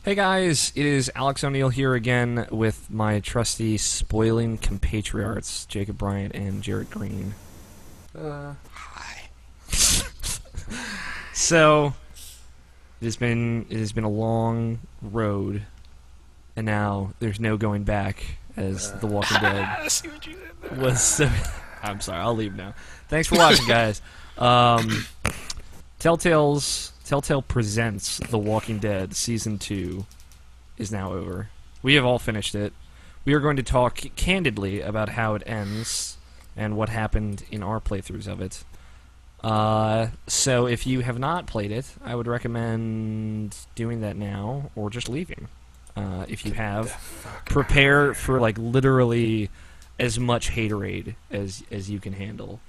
Hey guys, it is Alex O'Neill here again with my trusty spoiling compatriots, Jacob Bryant and Jarrett Green. Hi. So it has been a long road, and now there's no going back. As The Walking Dead I see what you did there. was. I'm sorry, I'll leave now. Thanks for watching, guys. Um, Telltale presents The Walking Dead season 2 is now over. We have all finished it. We are going to talk candidly about how it ends and what happened in our playthroughs of it. So if you have not played it, I would recommend doing that now or just leaving. If you have, prepare for like literally as much haterade as you can handle,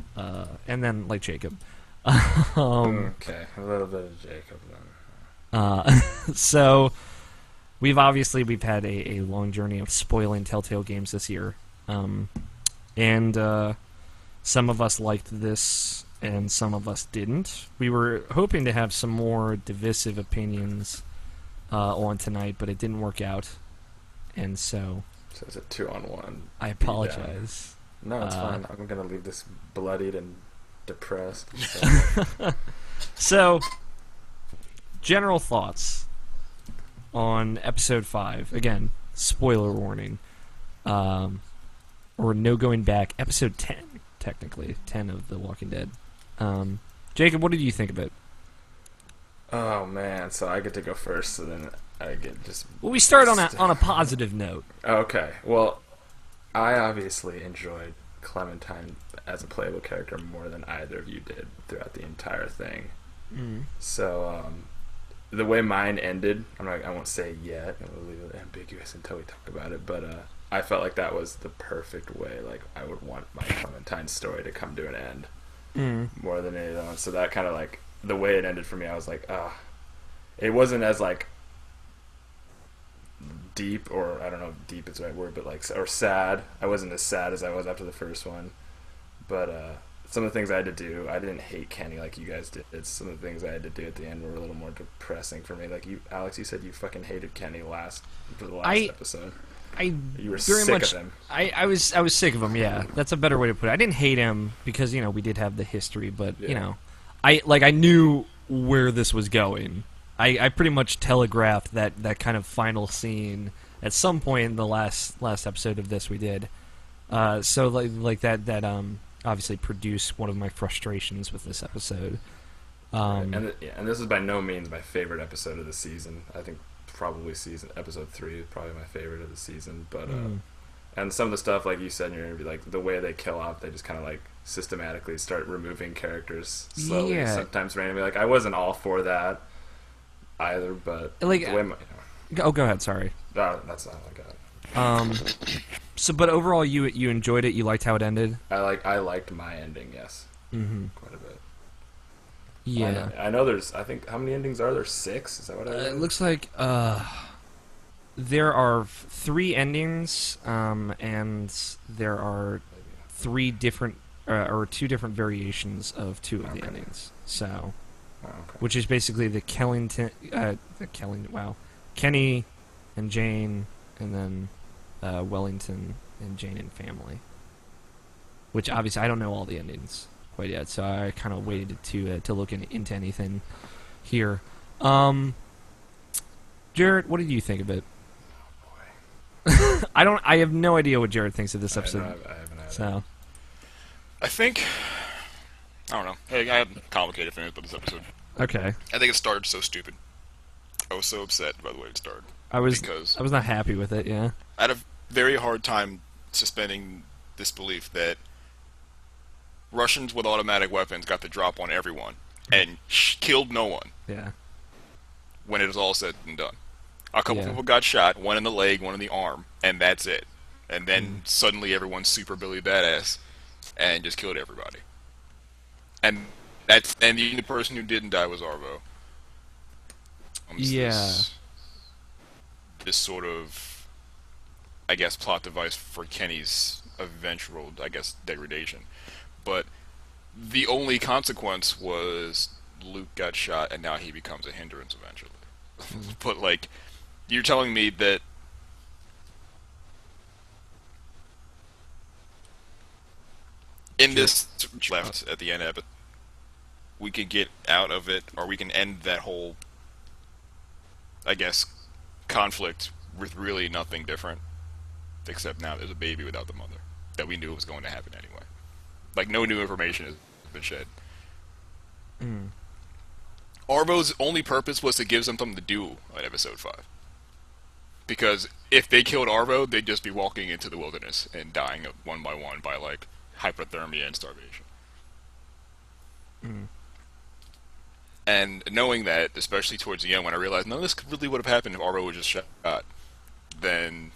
and then like Jacob. Okay, a little bit of Jacob then. So we've had a long journey of spoiling Telltale games this year, and some of us liked this and some of us didn't. We were hoping to have some more divisive opinions on tonight, but it didn't work out, and so it's a 2-on-1. I apologize. No, it's fine. I'm gonna leave this bloodied and depressed. So, general thoughts on episode 5. Again, spoiler warning. Or no going back. Episode 10, technically. 10 of The Walking Dead. Jacob, what did you think of it? Oh man, so I get to go first, so then I get just. Well, we start on a positive note. Okay, well, I obviously enjoyed Clementine as a playable character more than either of you did throughout the entire thing. So the way mine ended, I won't say yet. We'll leave it ambiguous until we talk about it. But I felt like that was the perfect way. Like I would want my Clementine story to come to an end more than anything else. So that kind of like the way it ended for me, I was like, it wasn't as like deep, or I don't know if deep is the right word, but like, or sad. I wasn't as sad as I was after the first one. But some of the things I had to do, I didn't hate Kenny like you guys did. Some of the things I had to do at the end were a little more depressing for me. Like you, Alex, you said you fucking hated Kenny for the last episode. You were very sick much, of him. I was sick of him. Yeah, that's a better way to put it. I didn't hate him because we did have the history, but I knew where this was going. I pretty much telegraphed that kind of final scene at some point in the last episode of this we did. So like that obviously produced one of my frustrations with this episode. And this is by no means my favorite episode of the season. I think probably episode 3 is probably my favorite of the season. But and some of the stuff, like you said in your interview, like the way they kill off, they just kind of like systematically start removing characters slowly, sometimes randomly. Like I wasn't all for that either, but like the way oh, go ahead. Sorry. That's not what I got. So, but overall, you enjoyed it. You liked how it ended. I liked my ending. Yes, quite a bit. Yeah, I know. I think how many endings are there? 6? Is that what I read? it looks like there are 3 endings, and there are 3 different or 2 different variations of 2 of the endings. So, which is basically the Kenny and Jane, and then Wellington and Jane and family. Which obviously I don't know all the endings quite yet, so I kind of waited to look into anything here. Jared, what did you think of it? Oh boy. I have no idea what Jared thinks of this episode. I haven't had it. So I think, I don't know. Hey, I had complicated feelings about this episode. okay, I think it started so stupid. I was so upset by the way it started. I was not happy with it. Yeah, I had a very hard time suspending disbelief that Russians with automatic weapons got the drop on everyone and killed no one yeah, when it was all said and done. A couple Yeah. people got shot, one in the leg, one in the arm, and that's it. And then suddenly everyone's super Billy Badass and just killed everybody. And the only person who didn't die was Arvo. Yeah. This sort of, I guess, plot device for Kenny's eventual, I guess, degradation. But the only consequence was Luke got shot, and now he becomes a hindrance eventually. But like, you're telling me that in this left at the end of it, we can get out of it, or we can end that whole, I guess, conflict with really nothing different, except now there's a baby without the mother that we knew was going to happen anyway. Like, no new information has been shed. Arvo's only purpose was to give them something to do on episode 5. Because if they killed Arvo, they'd just be walking into the wilderness and dying one by one by, like, hypothermia and starvation. And knowing that, especially towards the end, when I realized none of this really would have happened if Arvo was just shot, then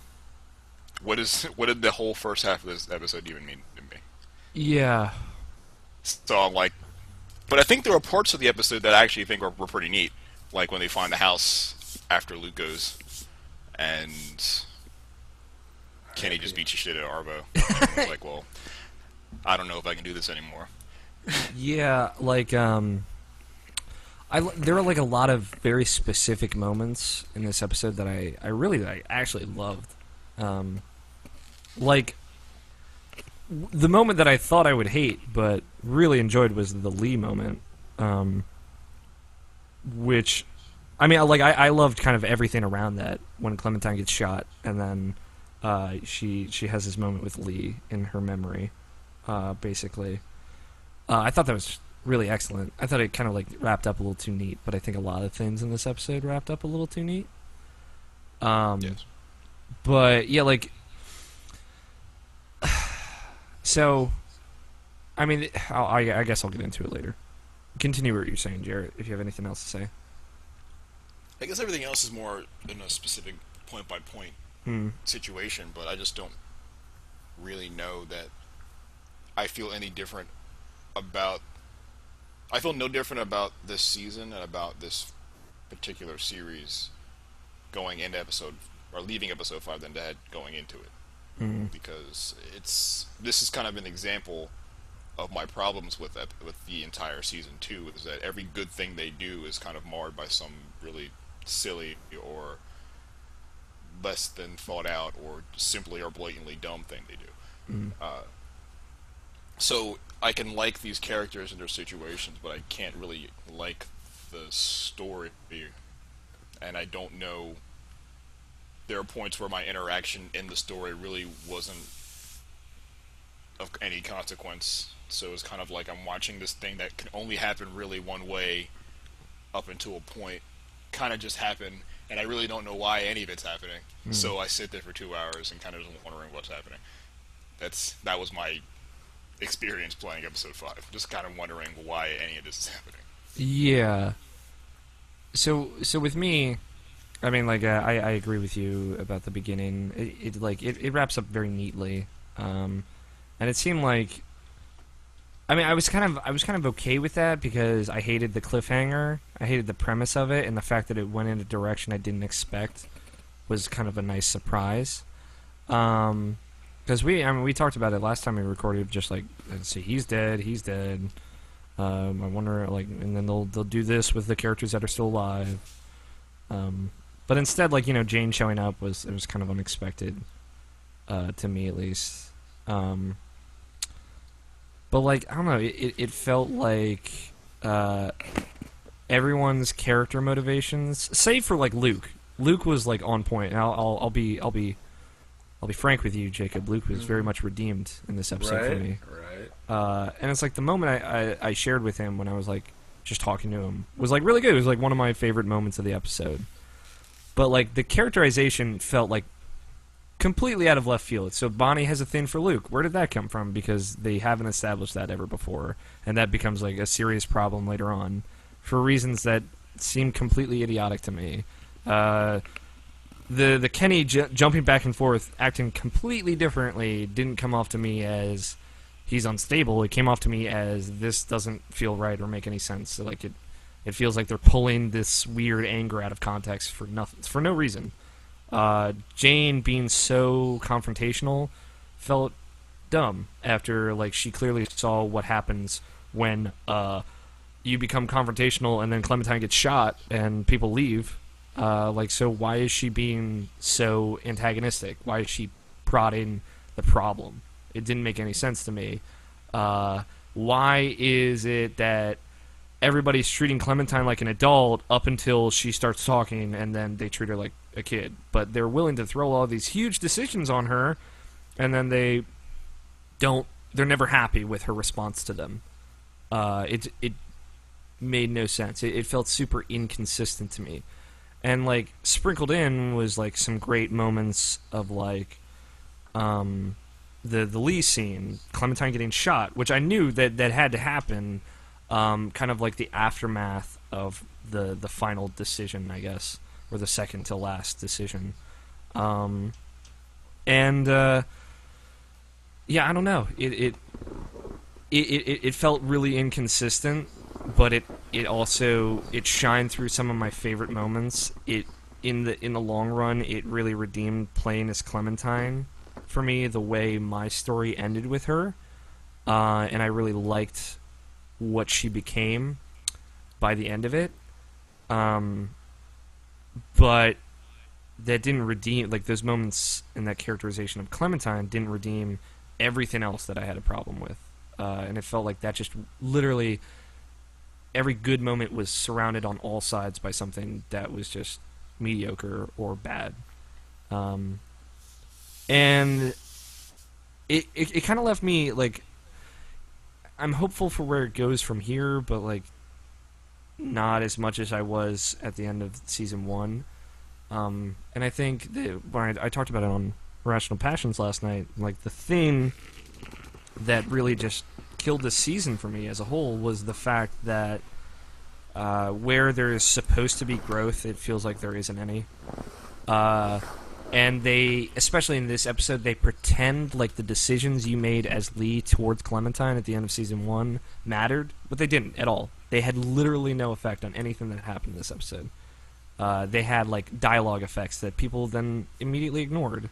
what did the whole first half of this episode even mean to me? Yeah. So I'm like, but I think there are parts of the episode that I actually think were pretty neat, like when they find the house after Luke goes, and Kenny just beats the shit at Arvo. It's like, well, I don't know if I can do this anymore. Yeah, like, there are like a lot of very specific moments in this episode that I actually loved. Like, the moment that I thought I would hate, but really enjoyed, was the Lee moment. Which, I mean, like, I loved kind of everything around that, when Clementine gets shot, and then she has this moment with Lee in her memory, basically. I thought that was really excellent. I thought it kind of like wrapped up a little too neat, but I think a lot of things in this episode wrapped up a little too neat. Yes. But yeah, like, so, I mean, I guess I'll get into it later. Continue what you're saying, Jarrett, if you have anything else to say. I guess everything else is more in a specific point-by-point situation, but I just don't really know that I feel any different about... I feel no different about this season and about this particular series going into leaving episode 5 than I had going into it. Because this is kind of an example of my problems with the entire season 2, is that every good thing they do is kind of marred by some really silly or less than thought out or simply or blatantly dumb thing they do. So I can like these characters and their situations, but I can't really like the story, and I don't know. There are points where my interaction in the story really wasn't of any consequence, so it's kind of like I'm watching this thing that can only happen really one way up until a point, kind of just happen, and I really don't know why any of it's happening. So I sit there for 2 hours and kind of just wondering what's happening. That was my experience playing episode 5, just kind of wondering why any of this is happening. Yeah. So with me, I mean, like, I agree with you about the beginning. It wraps up very neatly, and it seemed like, I mean, I was kind of okay with that, because I hated the cliffhanger, I hated the premise of it, and the fact that it went in a direction I didn't expect was kind of a nice surprise. Because we talked about it last time we recorded, just like, let's see, he's dead. I wonder, like, and then they'll do this with the characters that are still alive. But instead, like, Jane showing up was kind of unexpected, to me at least. But like, I don't know, it felt like everyone's character motivations, save for like Luke. Luke was like on point. And I'll be frank with you, Jacob. Luke was very much redeemed in this episode for me. Right. And it's like the moment I shared with him when I was like just talking to him was like really good. It was like one of my favorite moments of the episode. But like the characterization felt like completely out of left field. So Bonnie has a thing for Luke. Where did that come from? Because they haven't established that ever before, and that becomes like a serious problem later on for reasons that seem completely idiotic to me. The Kenny jumping back and forth, acting completely differently, didn't come off to me as he's unstable. It came off to me as this doesn't feel right or make any sense. So, like, it feels like they're pulling this weird anger out of context for nothing, for no reason. Jane being so confrontational felt dumb after, like, she clearly saw what happens when you become confrontational and then Clementine gets shot and people leave. So why is she being so antagonistic? Why is she prodding the problem? It didn't make any sense to me. Why is it that everybody's treating Clementine like an adult up until she starts talking, and then they treat her like a kid? But they're willing to throw all these huge decisions on her, and then they're never happy with her response to them. It made no sense. It felt super inconsistent to me. And, like, sprinkled in was, like, some great moments of, like, the Lee scene, Clementine getting shot, which I knew that had to happen, kind of like the aftermath of the final decision, I guess, or the second to last decision. Yeah, I don't know. It felt really inconsistent, but it also shined through some of my favorite moments. In the long run, it really redeemed playing as Clementine for me, the way my story ended with her, and I really liked what she became by the end of it. But that didn't redeem, like, those moments in that characterization of Clementine didn't redeem everything else that I had a problem with. And it felt like that just literally every good moment was surrounded on all sides by something that was just mediocre or bad. And it kind of left me, like, I'm hopeful for where it goes from here, but, like, not as much as I was at the end of season 1. And I think that when I talked about it on Irrational Passions last night, like, the thing that really just killed this season for me as a whole was the fact that where there is supposed to be growth, it feels like there isn't any. And they, especially in this episode, they pretend like the decisions you made as Lee towards Clementine at the end of season 1 mattered, but they didn't at all. They had literally no effect on anything that happened in this episode. They had, like, dialogue effects that people then immediately ignored.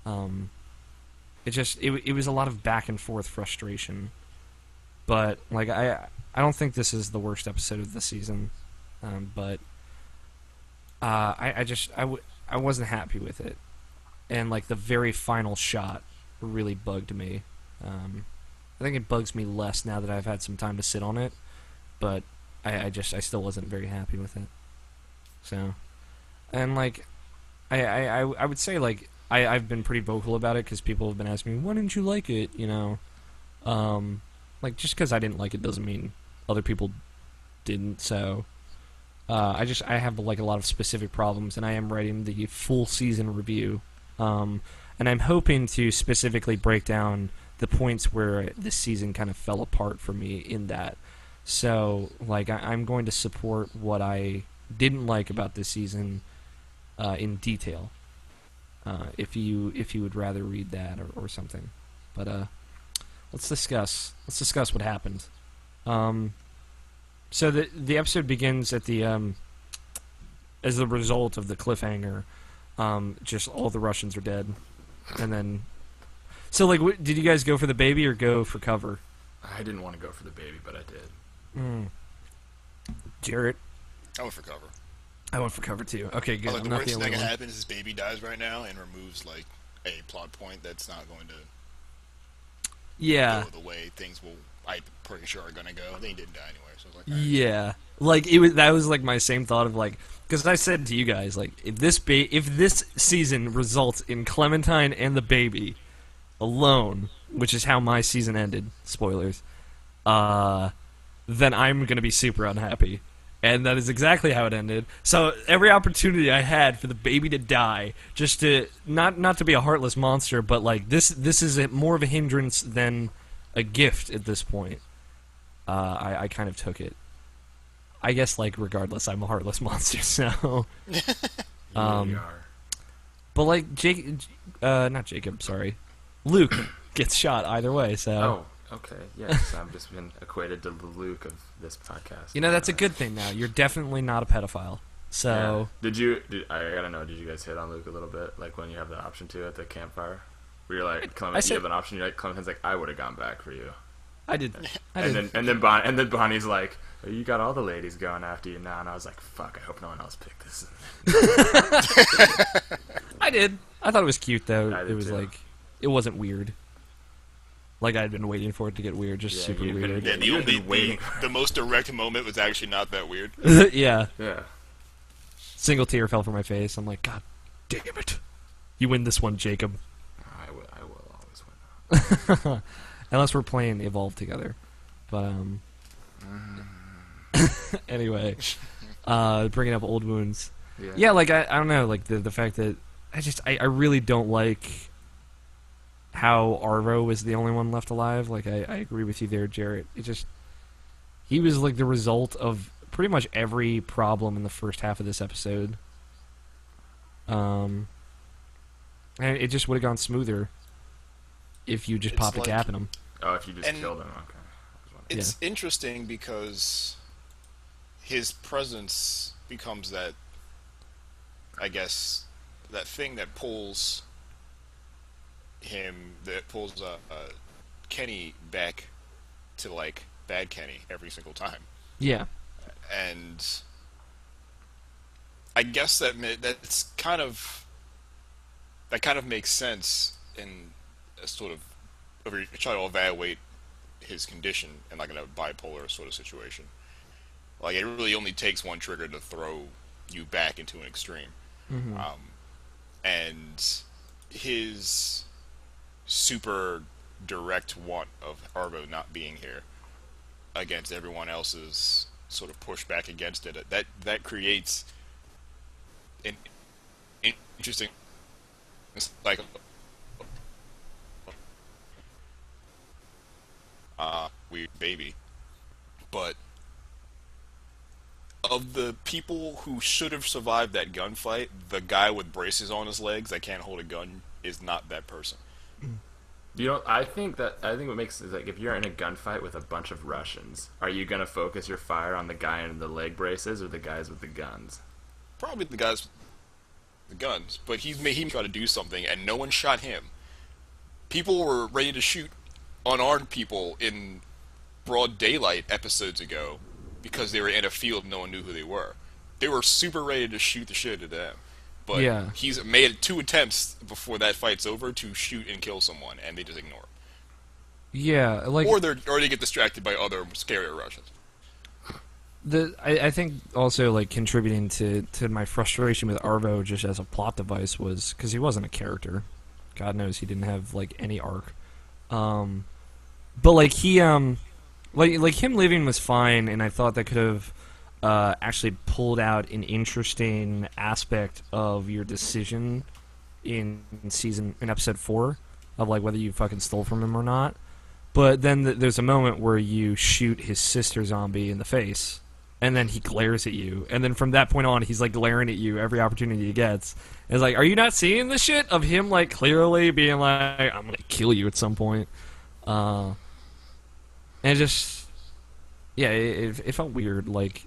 It was a lot of back and forth frustration. But, like, I don't think this is the worst episode of the season. But I wasn't happy with it. And, like, the very final shot really bugged me. I think it bugs me less now that I've had some time to sit on it. But I still wasn't very happy with it. So, and, like, I would say, like, I've been pretty vocal about it because people have been asking me, why didn't you like it, you know? Like, just because I didn't like it doesn't mean other people didn't, so I have, like, a lot of specific problems, and I am writing the full season review, and I'm hoping to specifically break down the points where this season kind of fell apart for me in that. So, like, I'm going to support what I didn't like about this season in detail. If you would rather read that or something, but let's discuss what happened. So the episode begins at the as the result of the cliffhanger. Just all the Russians are dead, and then so, like, did you guys go for the baby or go for cover? I didn't want to go for the baby, but I did. Jarrett? I went for cover. I went for cover too. Okay, good. Like, the I'm not worst the thing only that can one. happen is his baby dies right now and removes, like, a plot point that's not going to Yeah. go the way things will, I'm pretty sure, are going to go. I think he didn't die anyway, so I was like, Yeah, like that was like my same thought of, like, because I said to you guys, like, if this season results in Clementine and the baby alone, which is how my season ended, spoilers, then I'm gonna be super unhappy, and that is exactly how it ended. So every opportunity I had for the baby to die, just to not to be a heartless monster, but, like, this is more of a hindrance than a gift at this point. I kind of took it. I guess, like, regardless, I'm a heartless monster, so... You are. But, like, not Jacob, sorry. Luke gets shot either way, so... Oh, okay. Yes, I've just been equated to the Luke of this podcast. You know, that's a good thing now. You're definitely not a pedophile. So... Yeah. I gotta know, did you guys hit on Luke a little bit? Like, when you have the option to at the campfire? Where you're like, you have an option, you're like, Clementine's like, I would have gone back for you. I did. And then Bonnie's like, You got all the ladies going after you now, and I was like, fuck, I hope no one else picked this. I did. I thought it was cute, though. I did It was too. like, it wasn't weird. Like I'd been waiting for it to get weird, just Yeah, super you'd been- weird. Yeah, You've been waiting. the most direct moment was actually not that weird. Yeah. Yeah. Single tear fell from my face. I'm like, God damn it. You win this one, Jacob. I will always win. Unless we're playing Evolve together. But, anyway. Bringing up old wounds. Yeah, like, I don't know, like, the fact that I really don't like how Arvo was the only one left alive. Like, I agree with you there, Jarrett. He was, like, the result of pretty much every problem in the first half of this episode. And it just would have gone smoother if you just It's popped a like- gap in him. Oh, if you just And- killed him, okay. It's interesting because his presence becomes that, I guess, that thing that pulls Kenny back to, like, bad Kenny every single time. Yeah. And I guess that kind of makes sense in a sort of, if you try to evaluate his condition in like in a bipolar sort of situation. Like, it really only takes one trigger to throw you back into an extreme. Mm-hmm. And his super direct want of Arvo not being here against everyone else's sort of pushback against it, that creates an interesting, like, weird baby. But of the people who should have survived that gunfight, the guy with braces on his legs that can't hold a gun is not that person. You know, I think what makes is like if you're in a gunfight with a bunch of Russians, are you gonna focus your fire on the guy in the leg braces or the guys with the guns? Probably the guys with the guns, but he tried to do something and no one shot him. People were ready to shoot unarmed people in broad daylight episodes ago because they were in a field and no one knew who they were. They were super ready to shoot the shit out of them. But Yeah. he's made 2 attempts before that fight's over to shoot and kill someone, and they just ignore him. Yeah, like Or they get distracted by other scarier Russians. I think also like contributing to my frustration with Arvo just as a plot device was because he wasn't a character. God knows he didn't have like any arc. But like he like him living was fine, and I thought that could have actually pulled out an interesting aspect of your decision in episode 4 of like whether you fucking stole from him or not. But then there's a moment where you shoot his sister zombie in the face, and then he glares at you, and then from that point on, he's like glaring at you every opportunity he gets. And it's like, are you not seeing the shit of him like clearly being like, I'm gonna kill you at some point? And it just, yeah, it felt weird. Like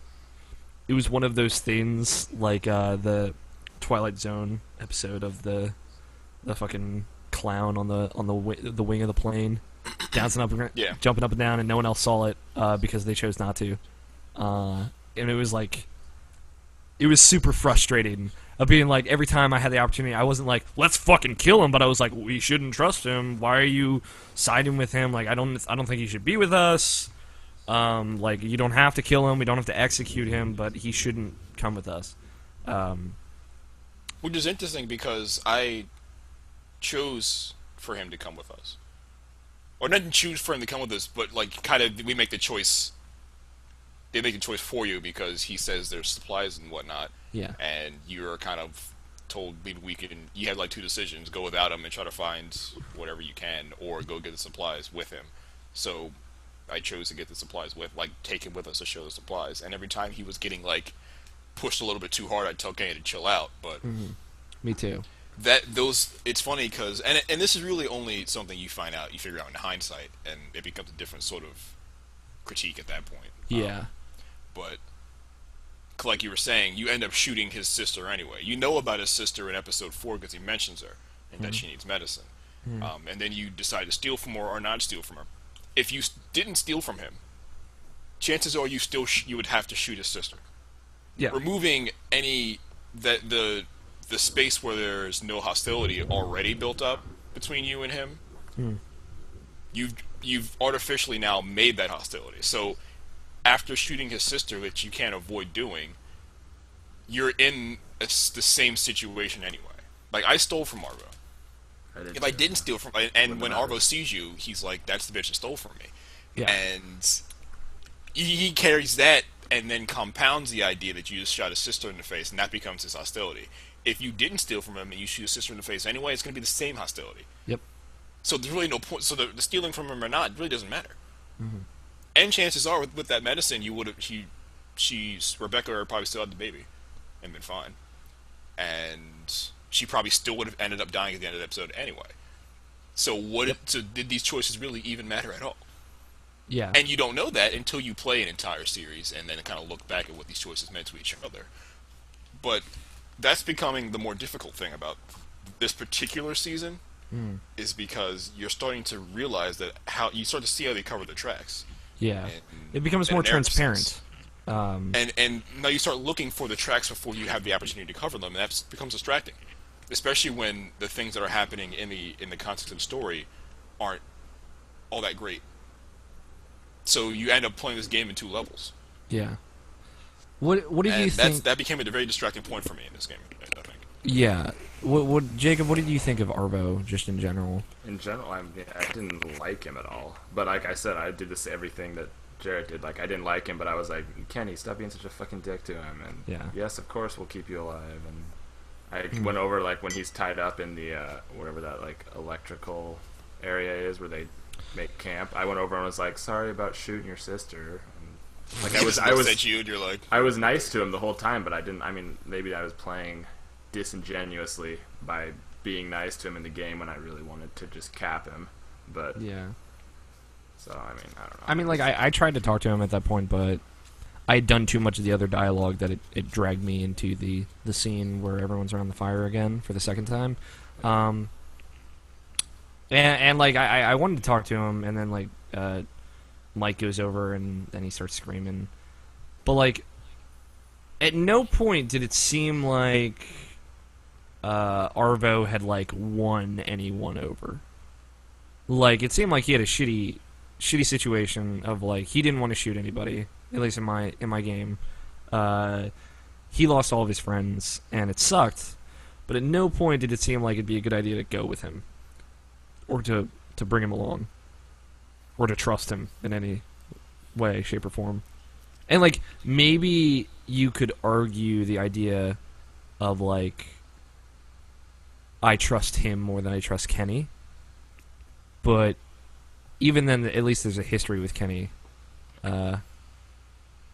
it was one of those things, like the Twilight Zone episode of the fucking clown on the wing of the plane, bouncing up, Yeah. jumping up and down, and no one else saw it because they chose not to. And it was like, it was super frustrating. Of being like, every time I had the opportunity, I wasn't like, let's fucking kill him, but I was like, we shouldn't trust him. Why are you siding with him? Like, I don't think he should be with us. Like, you don't have to kill him. We don't have to execute him, but he shouldn't come with us. Which is interesting because I chose for him to come with us. Or not choose for him to come with us, but like kind of we make the choice. They make the choice for you because he says there's supplies and whatnot. Yeah. And you're kind of told you had like 2 decisions: go without him and try to find whatever you can, or go get the supplies with him. So I chose to get the supplies take him with us to show the supplies. And every time he was getting like pushed a little bit too hard, I'd tell Kenny to chill out. But Me too. it's funny because and this is really only something you figure out in hindsight, and it becomes a different sort of critique at that point. Yeah. But like you were saying, you end up shooting his sister anyway. You know about his sister in episode 4 because he mentions her and that she needs medicine. And then you decide to steal from her or not steal from her. If you didn't steal from him, chances are you would have to shoot his sister. Yeah. Removing any the space where there's no hostility already built up between you and him. You've artificially now made that hostility. So after shooting his sister, which you can't avoid doing, you're in the same situation anyway. Like, I stole from Arvo. If I didn't steal from, and when Arvo sees you, he's like, "That's the bitch that stole from me." Yeah. And he carries that, and then compounds the idea that you just shot his sister in the face, and that becomes his hostility. If you didn't steal from him and you shoot his sister in the face anyway, it's going to be the same hostility. Yep. So there's really no point. So the stealing from him or not really doesn't matter. And chances are, with that medicine, you would have Rebecca probably still had the baby and been fine, and she probably still would have ended up dying at the end of the episode anyway. So So did these choices really even matter at all? Yeah. And you don't know that until you play an entire series and then kind of look back at what these choices meant to each other. But that's becoming the more difficult thing about this particular season, is because you're starting to realize that you start to see how they cover the tracks. Yeah. It becomes more transparent. And now you start looking for the tracks before you have the opportunity to cover them, and that becomes distracting, especially when the things that are happening in the context of the story aren't all that great. So you end up playing this game in two levels. Yeah. What did you think? That became a very distracting point for me in this game, I think. Yeah. Jacob? What did you think of Arvo, just in general? In general, I didn't like him at all. But like I said, I did everything that Jared did. Like, I didn't like him, but I was like, Kenny, stop being such a fucking dick to him. And yes, of course, we'll keep you alive. And I went over, like, when he's tied up in the whatever that like electrical area is where they make camp. I went over and was like, sorry about shooting your sister. And, like, I was at you, and you're like, I was nice to him the whole time, but I didn't. I mean, maybe I was playing disingenuously by being nice to him in the game when I really wanted to just cap him. But yeah. So I mean, I don't know. I mean, like, I tried to talk to him at that point, but I had done too much of the other dialogue that it dragged me into the scene where everyone's around the fire again for the second time. And like I wanted to talk to him, and then like Mike goes over and then he starts screaming. But like, at no point did it seem like Arvo had like won anyone over. Like, it seemed like he had a shitty situation of like he didn't want to shoot anybody, at least in my game. He lost all of his friends and it sucked, but at no point did it seem like it'd be a good idea to go with him or to bring him along or to trust him in any way, shape, or form. And like, maybe you could argue the idea of like, I trust him more than I trust Kenny. But even then, at least there's a history with Kenny.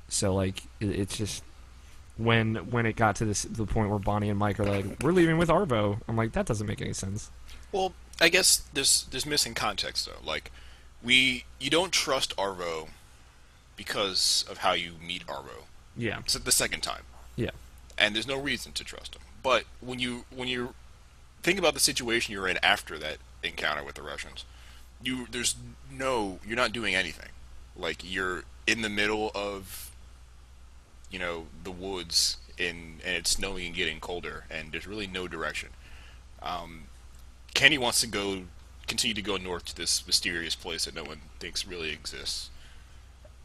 So like, it's just when it got to the point where Bonnie and Mike are like, we're leaving with Arvo. I'm like, that doesn't make any sense. Well, I guess there's missing context though. Like, you don't trust Arvo because of how you meet Arvo. Yeah. It's the second time. Yeah. And there's no reason to trust him. But when you think about the situation you're in after that encounter with the Russians, you're not doing anything. Like, you're in the middle of, the woods and it's snowing and getting colder, and there's really no direction. Kenny wants to continue to go north to this mysterious place that no one thinks really exists,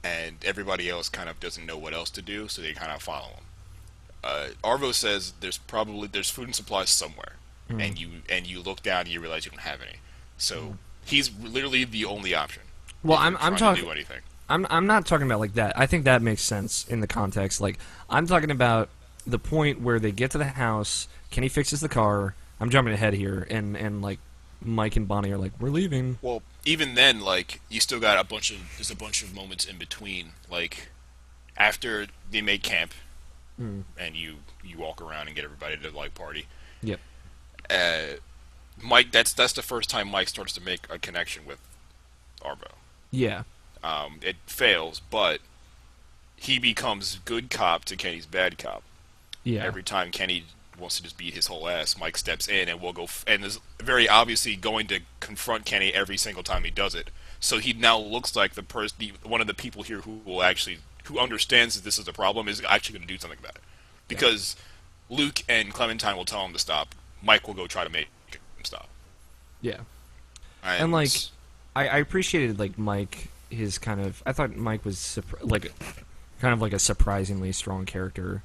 and everybody else kind of doesn't know what else to do, so they kind of follow him. Arvo says there's food and supplies somewhere, and you look down and you realize you don't have any. So he's literally the only option. Well, I'm talking. To do anything. I'm not talking about like that. I think that makes sense in the context. Like, I'm talking about the point where they get to the house. Kenny fixes the car. I'm jumping ahead here, and like Mike and Bonnie are like, we're leaving. Well, even then, like, you still got there's a bunch of moments in between. Like, after they make camp, and you walk around and get everybody to like party. Yep. Mike, that's the first time Mike starts to make a connection with Arvo. Yeah. It fails, but he becomes good cop to Kenny's bad cop. Yeah. Every time Kenny wants to just beat his whole ass, Mike steps in and will go and is very obviously going to confront Kenny every single time he does it. So he now looks like one of the people here who understands that this is a problem is actually going to do something about it. Because Luke and Clementine will tell him to stop. Mike will go try to make him stop. Yeah. And like, I appreciated like Mike. His kind of, I thought Mike was kind of like a surprisingly strong character.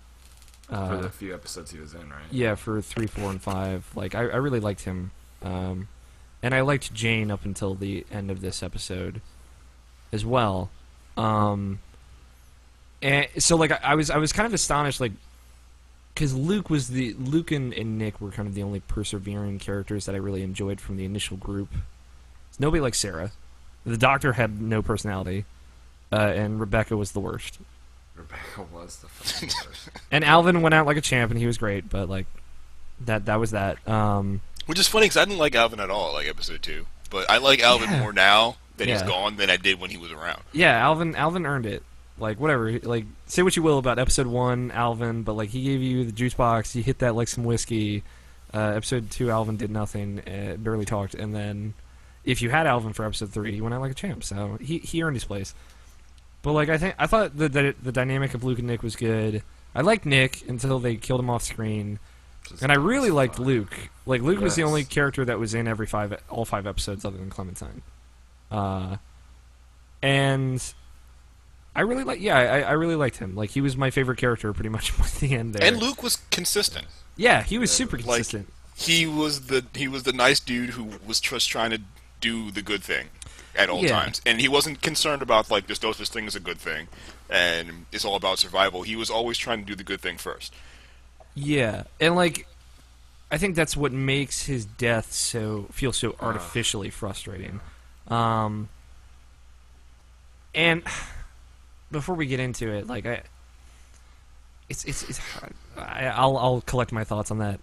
For the few episodes he was in, right? Yeah, for 3, 4, and 5. Like, I really liked him. And I liked Jane up until the end of this episode as well. And so, like, I was kind of astonished, like, because Luke and Nick were kind of the only persevering characters that I really enjoyed from the initial group. Nobody liked Sarah. The Doctor had no personality. And Rebecca was the worst. Rebecca was the fucking worst. And Alvin went out like a champ, and he was great, but, like, that was that. Which is funny, because I didn't like Alvin at all, like Episode 2. But I like Alvin more now that he's gone than I did when he was around. Yeah, Alvin earned it. Like, whatever. Like, say what you will about Episode 1, Alvin, but, like, he gave you the juice box, you hit that like some whiskey. Episode 2, Alvin did nothing, barely talked, and then if you had Alvin for Episode 3, he went out like a champ, so he earned his place. But, like, I thought the dynamic of Luke and Nick was good. I liked Nick until they killed him off screen. And I really liked Luke. Like, Luke was the only character that was in all 5 episodes other than Clementine. And I really I really liked him. Like, he was my favorite character pretty much by the end there. And Luke was consistent. Yeah, he was super consistent. Like, he was the nice dude who was just trying to do the good thing at all times. And he wasn't concerned about, like, there's no such thing as a good thing, and it's all about survival. He was always trying to do the good thing first. Yeah, and, like, I think that's what makes his death feel so artificially frustrating. And before we get into it, like, I'll collect my thoughts on that.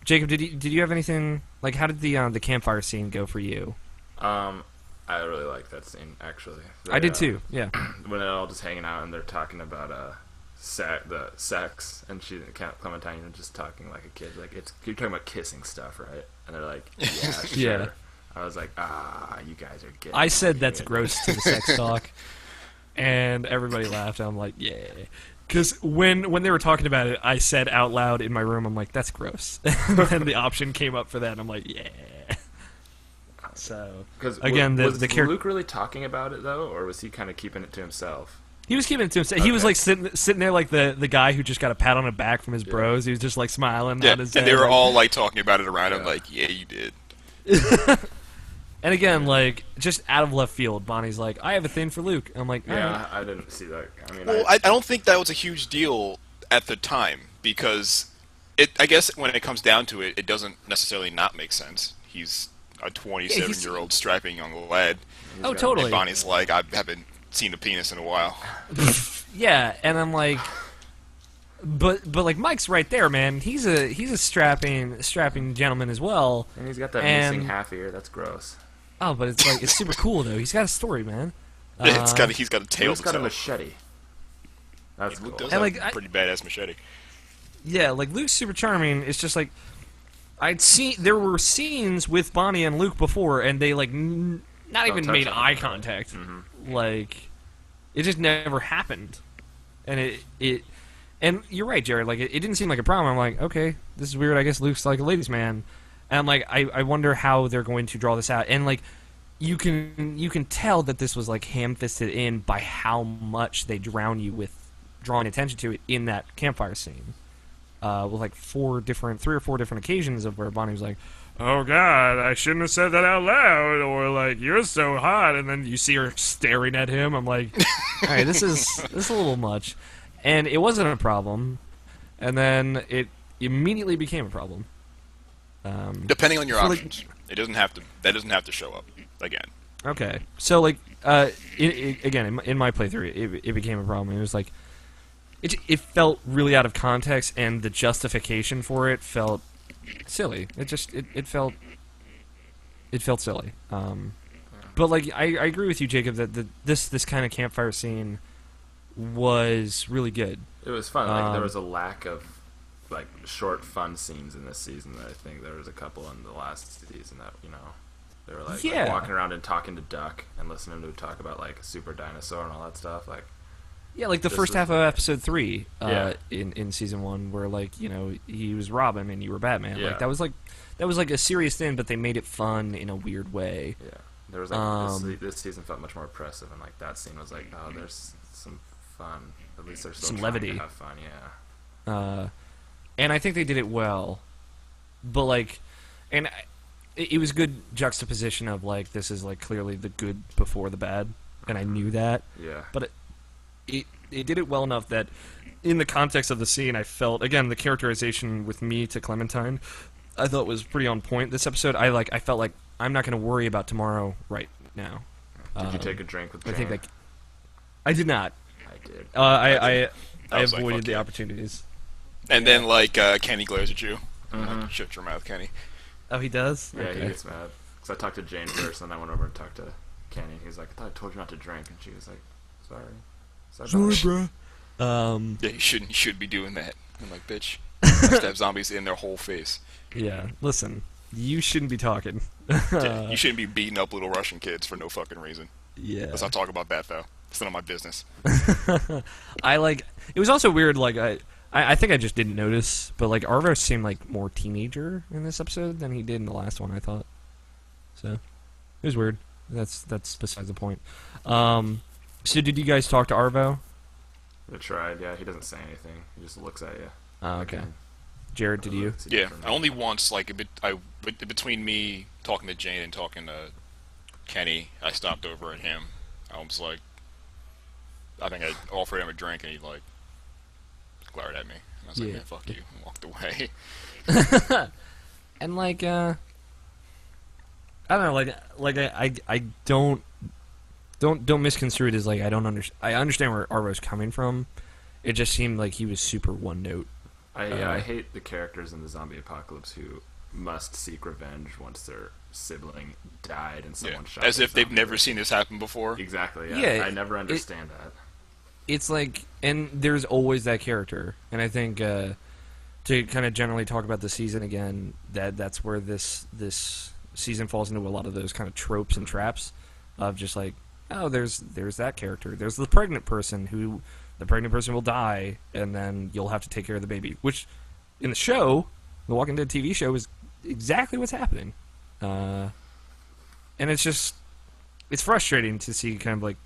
Jacob, did you have anything, like, how did the campfire scene go for you? I really like that scene, actually. I did too, yeah. When they're all just hanging out and they're talking about the sex, and Clementine just talking like a kid, like, you're talking about kissing stuff, right? And they're like, yeah, sure. Yeah. I was like, you guys are getting I said that's gross to the sex talk, and everybody laughed, and I'm like, yeah. Because when they were talking about it, I said out loud in my room, I'm like, that's gross. And then the option came up for that, and I'm like, yeah. So, again, was the character... Luke really talking about it, though, or was he kind of keeping it to himself? He was keeping it to himself. Okay. He was, like, sitting there like the guy who just got a pat on the back from his bros. He was just, like, smiling at his head. And they were all, like, talking about it around him, like, yeah, you did. And again, like, just out of left field, Bonnie's like, I have a thing for Luke. I'm like, yeah, I didn't see that. I mean, I don't think that was a huge deal at the time, because I guess when it comes down to it, it doesn't necessarily not make sense. He's a 27-year-old strapping young lad. Oh, totally. And Bonnie's like, I haven't seen a penis in a while. Yeah, and I'm like, but like, Mike's right there, man. He's a strapping gentleman as well. And he's got that missing half ear. That's gross. Oh, but it's like, it's super cool though. He's got a story, man. He's got a tail. He's got a machete. That's Luke cool. does have a pretty badass machete. Yeah, like, Luke's super charming. It's just like, there were scenes with Bonnie and Luke before, and they, like, not even made eye contact. Mm-hmm. Like, it just never happened. And and you're right, Jared, like, it didn't seem like a problem. I'm like, okay, this is weird. I guess Luke's like a ladies' man. And I'm like, I wonder how they're going to draw this out. And, like, you can tell that this was, like, ham-fisted in by how much they drown you with drawing attention to it in that campfire scene. With, like, 3 or 4 different occasions of where Bonnie was like, oh God, I shouldn't have said that out loud, or like, you're so hot, and then you see her staring at him. I'm like, all right, this is a little much. And it wasn't a problem, and then it immediately became a problem. Depending on your options. Like, that doesn't have to show up again. Okay. So, like, again, in my playthrough, it became a problem. It was like, it felt really out of context, and the justification for it felt silly. It felt silly. But, like, I agree with you, Jacob, that this kind of campfire scene was really good. It was fun. Like, there was a lack of like short fun scenes in this season. That I think there was a couple in the last season that they were like walking around and talking to Duck and listening to talk about like Super Dinosaur and all that stuff. Like like the first half of episode 3 in season 1, where like he was Robin and you were Batman. Yeah. Like that was like a serious thing, but they made it fun in a weird way. Yeah, there was like this season felt much more oppressive, and like that scene was like, oh, there's some fun. At least there's still some trying levity. to have fun. Yeah. And I think they did it well, but like, it was good juxtaposition of like this is like clearly the good before the bad, and I knew that. Yeah. But it did it well enough that in the context of the scene, I felt again the characterization with me to Clementine, I thought was pretty on point. This episode, I felt like I'm not going to worry about tomorrow right now. Did you take a drink with Jane? I think I did not. I did. I was like, avoided fuck the yeah. opportunities. And then like Kenny glares at you. Like, shut your mouth, Kenny. Oh, he does? Yeah, Okay. he gets mad. Because I talked to Jane first, and then I went over and talked to Kenny. He's like, I thought I told you not to drink. And she was like, sorry, bro. Yeah, you should be doing that. I'm like, bitch. I stab zombies in their whole face. Yeah, listen, you shouldn't be talking. Yeah, you shouldn't be beating up little Russian kids for no fucking reason. Yeah. Let's not talk about that though. It's none of my business. It was also weird, like, I think I just didn't notice, but like Arvo seemed like more teenager in this episode than he did in the last one, I thought. So it was weird. That's besides the point. So did you guys talk to Arvo? I tried, yeah. He doesn't say anything. He just looks at you. Oh, okay. Jared, did you? Yeah, only once, like between me talking to Jane and talking to Kenny, I stopped over at him. I was like, I think I offered him a drink, and he like glared at me. And I was like, man, fuck you, and walked away. And like, I don't know, like I don't misconstrue it as like I don't understand. I understand where Arvo's coming from. It just seemed like he was super one note. I hate the characters in the zombie apocalypse who must seek revenge once their sibling died and someone shot. As their if they've zombie. never seen this happen before. Exactly. Yeah, I never understand that. It's like, and there's always that character, and I think to kind of generally talk about the season again, that's where this season falls into a lot of those kind of tropes and traps of just like, oh, there's that character, there's the pregnant person who. The pregnant person will die, and then you'll have to take care of the baby. Which, in the show, the Walking Dead TV show, is exactly what's happening. And it's frustrating to see kind of like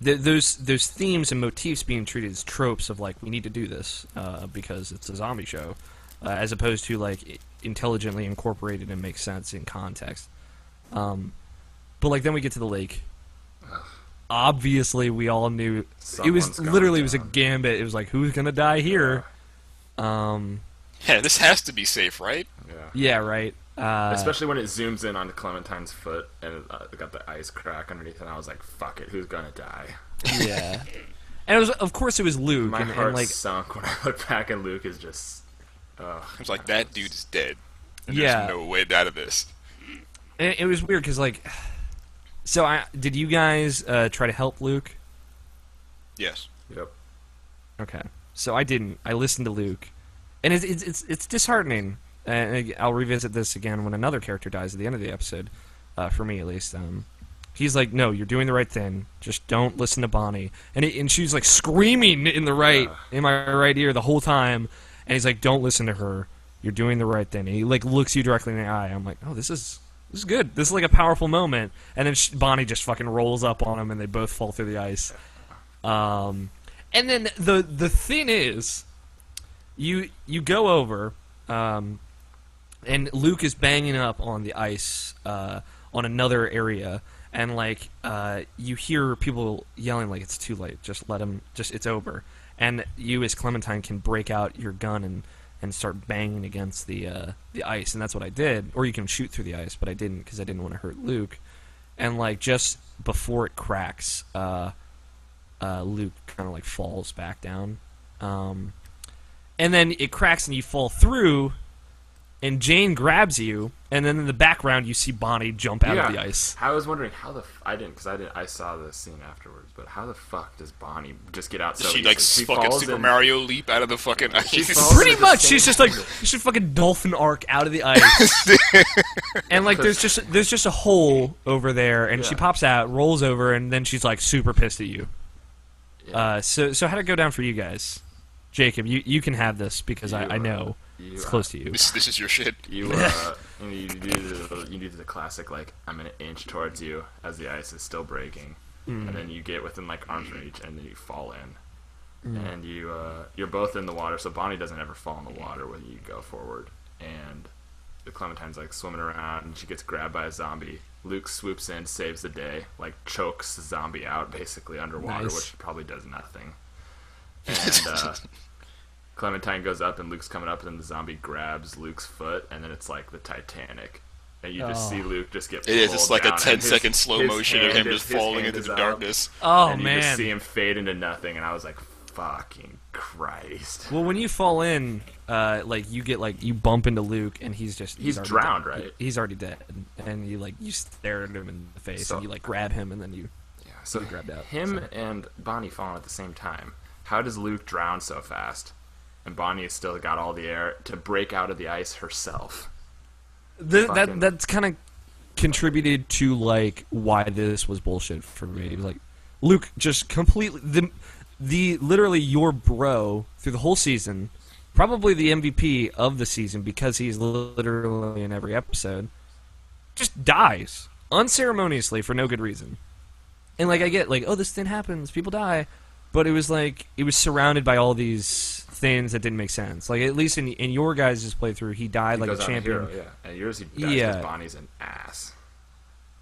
those themes and motifs being treated as tropes of like, we need to do this because it's a zombie show, as opposed to like intelligently incorporated and makes sense in context. But like then we get to the lake. Obviously, we all knew it was literally a gambit. It was like, who's gonna die here? Yeah, this has to be safe, right? Yeah, right. Especially when it zooms in on Clementine's foot and it got the ice crack underneath, and I was like, "Fuck it, who's gonna die?" Yeah, and it was, of course, it was Luke. My heart and like, sunk when I looked back, and Luke is just. I was like, that dude is dead. And Yeah. There's no way out of this. and it was weird because like. So, did you guys try to help Luke? Yes. Yep. Okay. So I didn't. I listened to Luke, and it's disheartening. And I'll revisit this again when another character dies at the end of the episode, for me at least. He's like, "No, you're doing the right thing. Just don't listen to Bonnie." And she's like screaming in my right ear the whole time. And he's like, "Don't listen to her. You're doing the right thing." And he like looks you directly in the eye. I'm like, "Oh, this is good. This is like a powerful moment." And then Bonnie just fucking rolls up on him, and they both fall through the ice. And then the thing is, you go over, and Luke is banging up on the ice on another area, and like you hear people yelling like, "It's too late. Just let him. It's over." And you as Clementine can break out your gun and start banging against the ice, and that's what I did. Or you can shoot through the ice, but I didn't because I didn't want to hurt Luke. And like just before it cracks, Luke kind of like falls back down, and then it cracks and you fall through, and Jane grabs you, and then in the background you see Bonnie jump out of the ice. I was wondering how I saw the scene afterwards, but how the fuck does Bonnie just get out so She easily? like fucking Super Mario leap out of the fucking ice. Pretty much, she's just like fucking dolphin arc out of the ice, and like there's just a hole over there, and she pops out, rolls over, and then she's like super pissed at you. Yeah. So how'd it go down for you guys? Jacob, you can have this because I know it's close to you. This is your shit. You do the classic, like, I'm an inch towards you as the ice is still breaking, and then you get within like arm's reach, and then you fall in, and you're both in the water. So Bonnie doesn't ever fall in the water when you go forward, and the Clementine's like swimming around, and she gets grabbed by a zombie. Luke swoops in, saves the day, like chokes the zombie out basically underwater, which probably does nothing. And Clementine goes up, and Luke's coming up, and then the zombie grabs Luke's foot, and then it's like the Titanic. And you just see Luke just get pulled It's like a down, 10-second slow motion of him just his falling hand into is the out, darkness. Oh, and you man. just see him fade into nothing, and I was like, fucking Christ. Well, when you fall in, like you bump into Luke, and he's already drowned, dead. right? He's already dead, and you stare at him in the face, and you like grab him, and then you get grabbed out. Him and Bonnie falling at the same time. How does Luke drown so fast, and Bonnie has still got all the air to break out of the ice herself? That's kind of contributed to like why this was bullshit for me. Like Luke just completely the literally your bro through the whole season, probably the MVP of the season because he's literally in every episode, just dies unceremoniously for no good reason. And like I get like, oh, this thing happens, people die, but it was like it was surrounded by all these things that didn't make sense. Like at least in your guys' playthrough, he died like a champion. And yours he dies because Bonnie's an ass.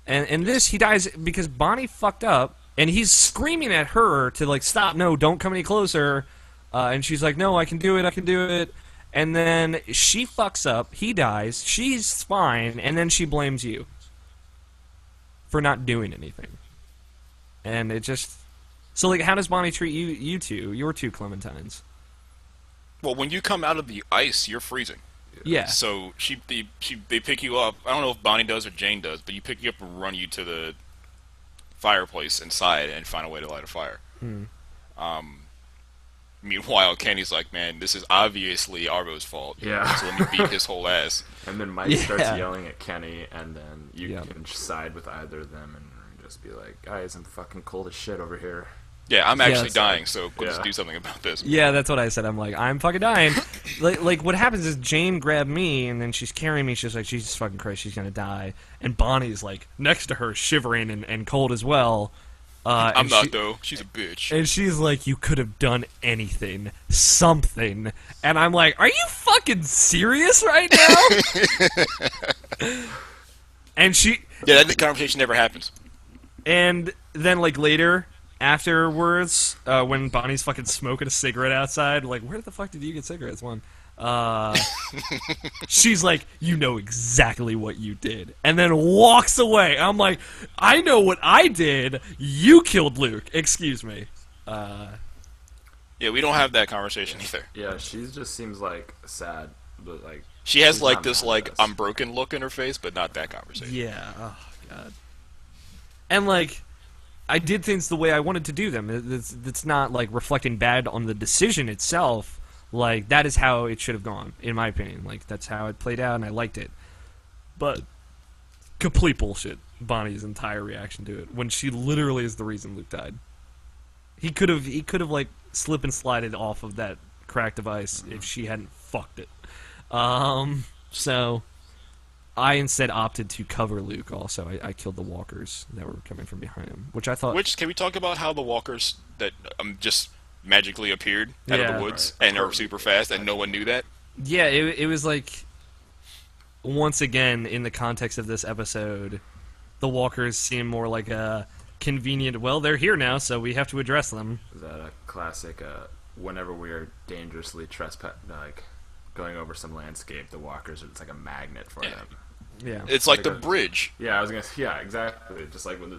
And in this, he dies because Bonnie fucked up, and he's screaming at her to like stop, no, don't come any closer. And she's like, no, I can do it. And then she fucks up, he dies, she's fine, and then she blames you for not doing anything. And it just so like, how does Bonnie treat you two, your two Clementines? Well, when you come out of the ice, you're freezing. Yeah. So they pick you up. I don't know if Bonnie does or Jane does, but you pick you up and run you to the fireplace inside and find a way to light a fire. Meanwhile, Kenny's like, man, this is obviously Arvo's fault. Yeah. So let me beat his whole ass. And then Mike starts yelling at Kenny, and then you can side with either of them and just be like, guys, I'm fucking cold as shit over here. Yeah, I'm actually dying, so please do something about this. Yeah, that's what I said. I'm like, I'm fucking dying. like what happens is Jane grabbed me, and then she's carrying me. She's like, Jesus fucking Christ, she's gonna die. And Bonnie's like next to her, shivering and cold as well. I'm not though. She's a bitch. And she's like, you could have done anything, something. And I'm like, are you fucking serious right now? And that conversation never happens. And then like later. Afterwards, when Bonnie's fucking smoking a cigarette outside, like, where the fuck did you get cigarettes, one? She's like, you know exactly what you did. And then walks away. I'm like, I know what I did. You killed Luke. Excuse me. Yeah, we don't have that conversation either. Yeah, she just seems like sad, but like... She has like this, like, I'm broken look in her face, but not that conversation. Yeah, oh, God. And like... I did things the way I wanted to do them. It's not like reflecting bad on the decision itself. Like that is how it should have gone, in my opinion. Like that's how it played out, and I liked it. But complete bullshit. Bonnie's entire reaction to it when she literally is the reason Luke died. He could have like slip and slided off of that crack device if she hadn't fucked it. So. I instead opted to cover Luke also. I killed the walkers that were coming from behind him, which I thought... Can we talk about how the walkers that just magically appeared out of the woods and are super fast and no one knew that? Yeah, it was like... Once again, in the context of this episode, the walkers seem more like a convenient... Well, they're here now, so we have to address them. Is that a classic, whenever we are dangerously going over some landscape, the walkers, it's like a magnet for them. Yeah, it's like the bridge. Yeah, I was gonna. Yeah, exactly. Just like when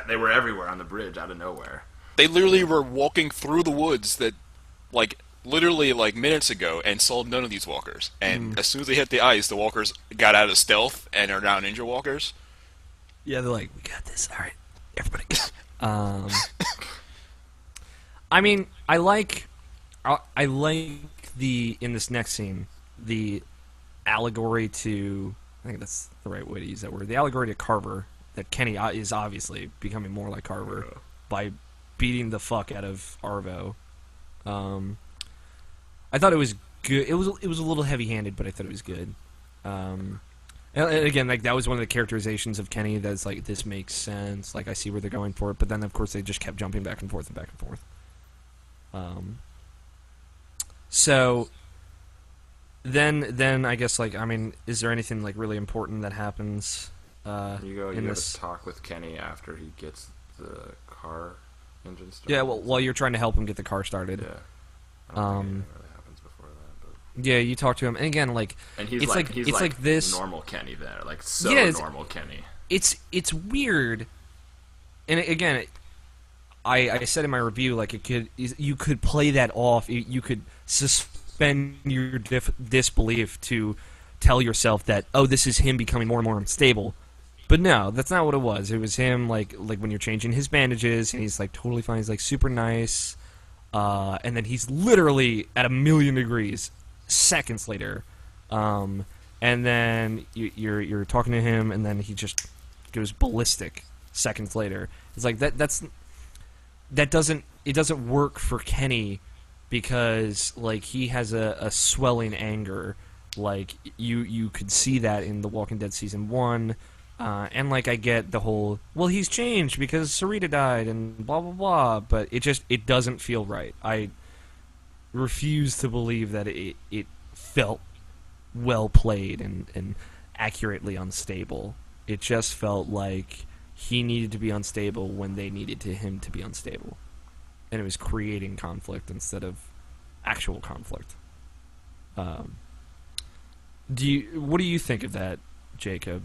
they were everywhere on the bridge out of nowhere. They literally were walking through the woods that, like, literally like minutes ago and saw none of these walkers. And as soon as they hit the ice, the walkers got out of stealth and are now ninja walkers. Yeah, they're like, we got this. All right, everybody go. I mean, I like the in this next scene the allegory to, I think that's the right way to use that word, the allegory to Carver, that Kenny is obviously becoming more like Carver by beating the fuck out of Arvo. I thought it was good. It was a little heavy-handed, but I thought it was good. And again, like, that was one of the characterizations of Kenny that's like, this makes sense. Like, I see where they're going for it. But then, of course, they just kept jumping back and forth and back and forth. So then I guess, like, I mean, is there anything like really important that happens? You have a talk with Kenny after he gets the car engine started. Yeah, well, while you're trying to help him get the car started. Yeah. I don't think anything really happens before that, but... Yeah, you talk to him, and again, like, and he's it's like this normal Kenny there, like, so normal Kenny. It's weird, and again, I said in my review, like, you could play that off, you could suspend your disbelief to tell yourself that, oh, this is him becoming more and more unstable. But no, that's not what it was. It was him, like when you're changing his bandages, and he's like totally fine. He's like super nice, and then he's literally at 1,000,000 degrees seconds later, and then you're talking to him, and then he just goes ballistic seconds later. It's like that doesn't work for Kenny, because like he has a swelling anger. Like you could see that in The Walking Dead season 1. And like I get the whole, well, he's changed because Sarita died and blah blah blah, but it doesn't feel right. I refuse to believe that it felt well played and accurately unstable. It just felt like he needed to be unstable when they needed him to be unstable, and it was creating conflict instead of actual conflict. What do you think of that, Jacob?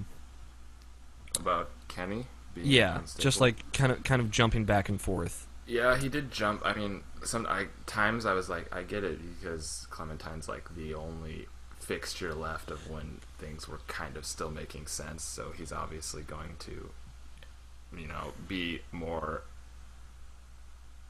About Kenny being unstable? Just like kind of jumping back and forth. Yeah, he did jump. I mean, times I was like, I get it, because Clementine's like the only fixture left of when things were kind of still making sense, so he's obviously going to, be more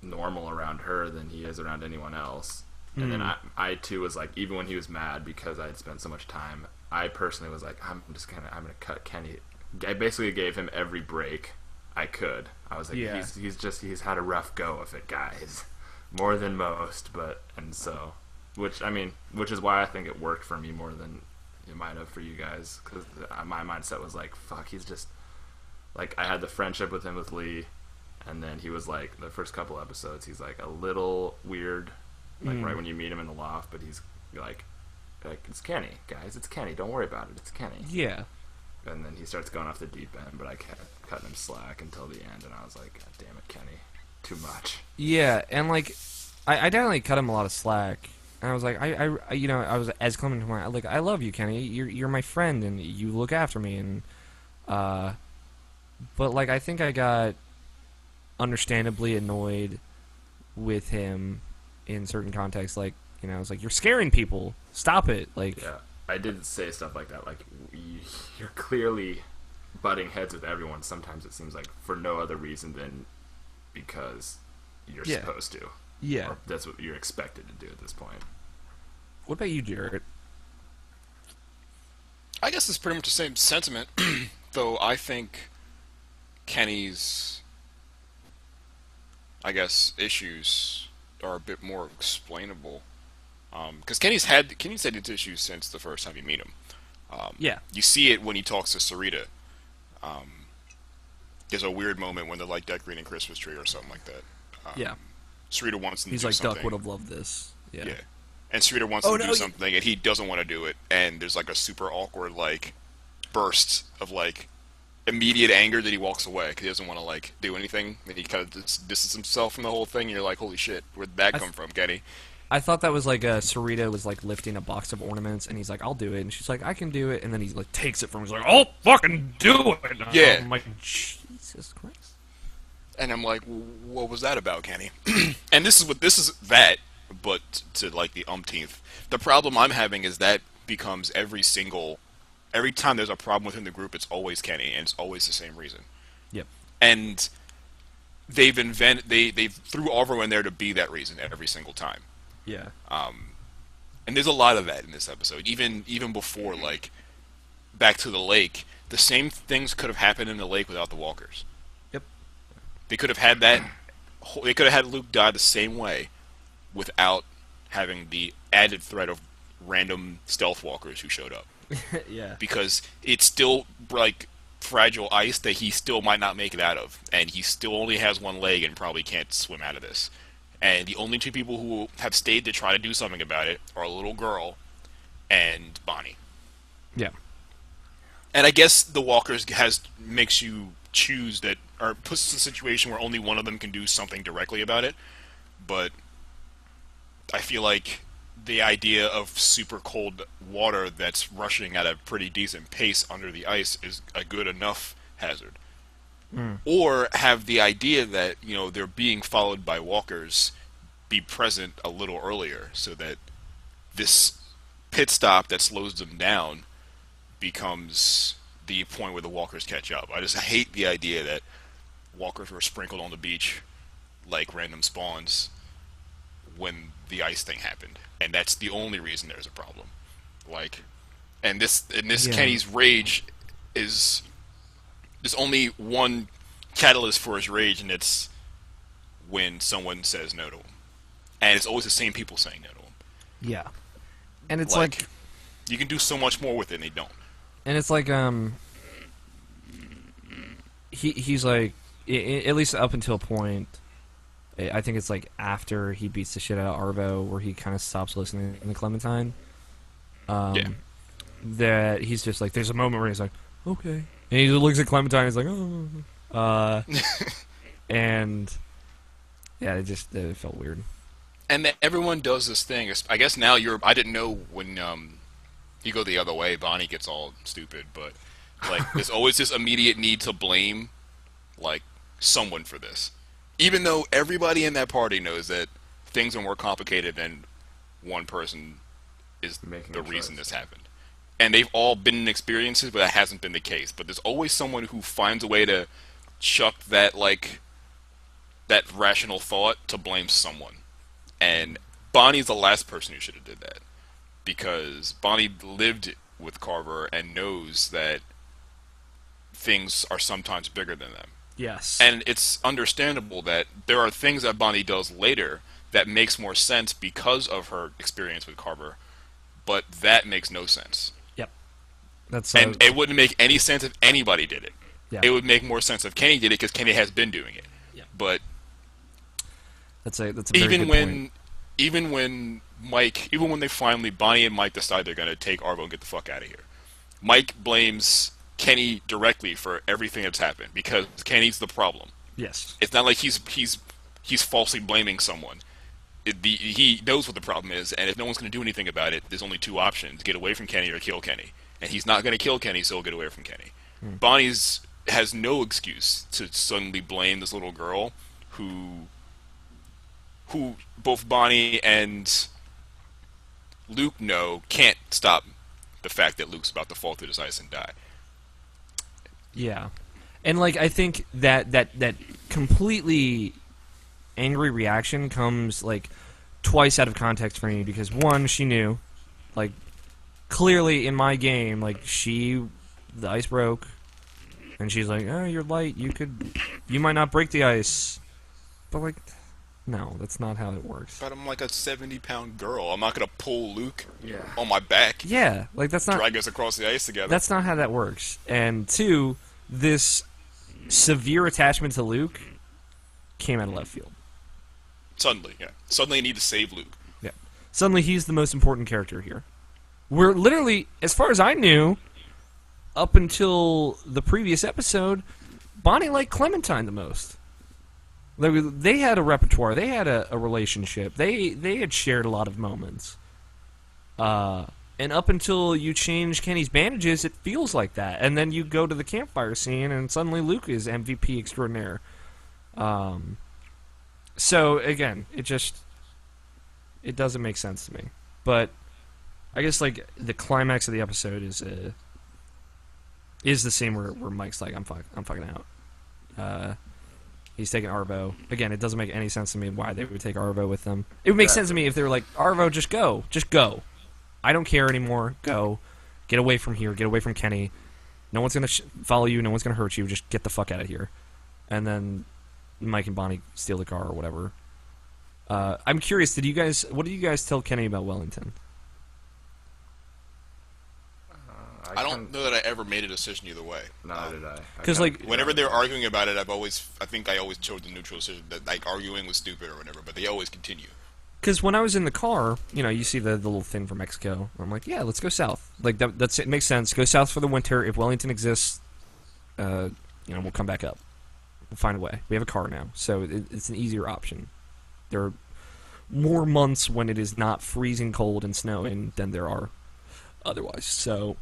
normal around her than he is around anyone else. And then I too was like, even when he was mad because I had spent so much time, I personally was like, I'm gonna cut Kenny. I basically gave him every break I could. I was like, he's had a rough go of it, guys, more than most. Which is why I think it worked for me more than it might have for you guys, because my mindset was like, fuck, he's just like, I had the friendship with him with Lee, and then he was like, the first couple episodes, he's like a little weird, like right when you meet him in the loft, but he's like it's Kenny, guys, it's Kenny, don't worry about it, it's Kenny. Yeah. And then he starts going off the deep end, but I kept cutting him slack until the end, and I was like, God damn it, Kenny, too much. Yeah, and like, I definitely cut him a lot of slack, and I was like, I was as Clement to my, like, I love you, Kenny, you're my friend, and you look after me, and but like, I think I got understandably annoyed with him in certain contexts, like, I was like, you're scaring people, stop it, like. Yeah. I did say stuff like that, like, you're clearly butting heads with everyone. Sometimes it seems like for no other reason than because you're supposed to. Yeah. Or that's what you're expected to do at this point. What about you, Jared? I guess it's pretty much the same sentiment, though I think Kenny's, issues are a bit more explainable. Because Kenny's had these issues since the first time you meet him. You see it when he talks to Sarita. There's a weird moment when they're like decorating a Christmas tree or something like that. Sarita wants him to do like, something. Duck would have loved this. Yeah. And Sarita wants him to do something, and he doesn't want to do it. And there's like a super awkward like burst of like immediate anger that he walks away because he doesn't want to like do anything. And he kind of distances himself from the whole thing. And you're like, holy shit, where'd that come from, Kenny? I thought that was like Sarita was like lifting a box of ornaments, and he's like, "I'll do it," and she's like, "I can do it," and then he like takes it from her. He's like, "I'll fucking do it." Yeah. I'm like, Jesus Christ. And I'm like, what was that about, Kenny? And this is that. but to like the umpteenth. The problem I'm having is that becomes every time there's a problem within the group, it's always Kenny, and it's always the same reason. Yep. And they threw Arvo in there to be that reason every single time. Yeah. And there's a lot of that in this episode. Even before, like, back to the lake, the same things could have happened in the lake without the walkers. Yep. They could have had that. They could have had Luke die the same way without having the added threat of random stealth walkers who showed up. Yeah. Because it's still, like, fragile ice that he still might not make it out of. And he still only has one leg and probably can't swim out of this. And the only two people who have stayed to try to do something about it are a little girl and Bonnie. Yeah. And I guess the walkers makes you choose that, or puts us in a situation where only one of them can do something directly about it. But I feel like the idea of super cold water that's rushing at a pretty decent pace under the ice is a good enough hazard. Or have the idea that, you know, they're being followed by walkers be present a little earlier so that this pit stop that slows them down becomes the point where the walkers catch up. I just hate the idea that walkers were sprinkled on the beach like random spawns when the ice thing happened. And that's the only reason there's a problem. Like, and this Yeah. Kenny's rage is... There's only one catalyst for his rage, and it's when someone says no to him. And it's always the same people saying no to him. Yeah. And it's like you can do so much more with it, and they don't. and it's like he's like at least up until a point, I think it's like after he beats the shit out of Arvo where he kind of stops listening to Clementine. Yeah. That he's just like, there's a moment where he's like, okay. And he looks at Clementine and he's like, oh. And yeah, it felt weird. And that everyone does this thing. I guess now I didn't know when you go the other way, Bonnie gets all stupid, but like there's always this immediate need to blame like someone for this. Even though everybody in that party knows that things are more complicated than one person is Making the a reason choice. this happened. And they've all been in experiences, but that hasn't been the case. But there's always someone who finds a way to chuck that rational thought to blame someone. And Bonnie's the last person who should have did that. Because Bonnie lived with Carver and knows that things are sometimes bigger than them. Yes. And it's understandable that there are things that Bonnie does later that makes more sense because of her experience with Carver, but that makes no sense. Yep. That's And it wouldn't make any sense if anybody did it. yeah. It would make more sense if Kenny did it because Kenny has been doing it. Yeah. But That's a very good point. even when they finally Bonnie and Mike decide they're going to take Arvo and get the fuck out of here, Mike blames Kenny directly for everything that's happened because Kenny's the problem. Yes. It's not like he's falsely blaming someone. He knows what the problem is, and if no one's going to do anything about it, there's only two options: get away from Kenny or kill Kenny. And he's not going to kill Kenny, so he'll get away from Kenny. Bonnie's has no excuse to suddenly blame this little girl who both Bonnie and Luke know can't stop the fact that Luke's about to fall through this ice and die. Yeah. And like I think that completely angry reaction comes like twice out of context for me because one, she knew, like clearly in my game, like the ice broke and she's like, oh, you're light, you might not break the ice. But like, no, that's not how it works. But I'm like a 70-pound girl. I'm not going to pull Luke Yeah. on my back, Yeah, like that's not drag us across the ice together. that's not how that works. And two, this severe attachment to Luke came out of left field. Suddenly, yeah. Suddenly I need to save Luke. Yeah. Suddenly he's the most important character here. We're literally, as far as I knew, up until the previous episode, Bonnie liked Clementine the most. They had a repertoire. They had a relationship. They had shared a lot of moments. And up until you change Kenny's bandages, it feels like that. And then you go to the campfire scene, and suddenly Luke is MVP extraordinaire. So, again, it just... It doesn't make sense to me. But I guess like the climax of the episode is the scene where Mike's like, I'm fucking out. He's taking Arvo. Again, it doesn't make any sense to me why they would take Arvo with them. It would make sense to me if they were like, Arvo, just go. Just go. I don't care anymore. Go. Get away from here. Get away from Kenny. No one's going to follow you. No one's going to hurt you. Just get the fuck out of here. And then Mike and Bonnie steal the car or whatever. I'm curious, what did you guys tell Kenny about Wellington? I don't know that I ever made a decision either way. Neither did I. Because like Whenever they're arguing about it, I think I always chose the neutral decision that like arguing was stupid or whatever, but they always continue. Because when I was in the car, you see the little thing from Mexico. I'm like, yeah, let's go south. Like that's it makes sense. Go south for the winter. If Wellington exists, we'll come back up. We'll find a way. We have a car now, so it's an easier option. There are more months when it is not freezing cold and snowing than there are otherwise. So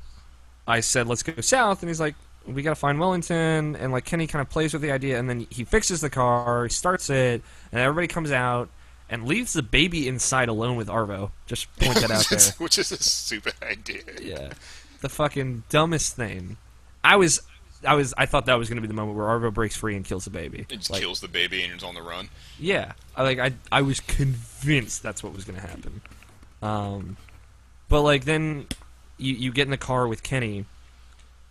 I said, let's go south, and he's like, we gotta find Wellington, and like Kenny kind of plays with the idea, and then he fixes the car, he starts it, and everybody comes out and leaves the baby inside alone with Arvo. Just point that out there. Which is a stupid idea. Yeah, the fucking dumbest thing. I thought that was going to be the moment where Arvo breaks free and kills the baby. It just kills the baby and is on the run. Yeah, I was convinced that's what was going to happen. But like then you get in the car with Kenny,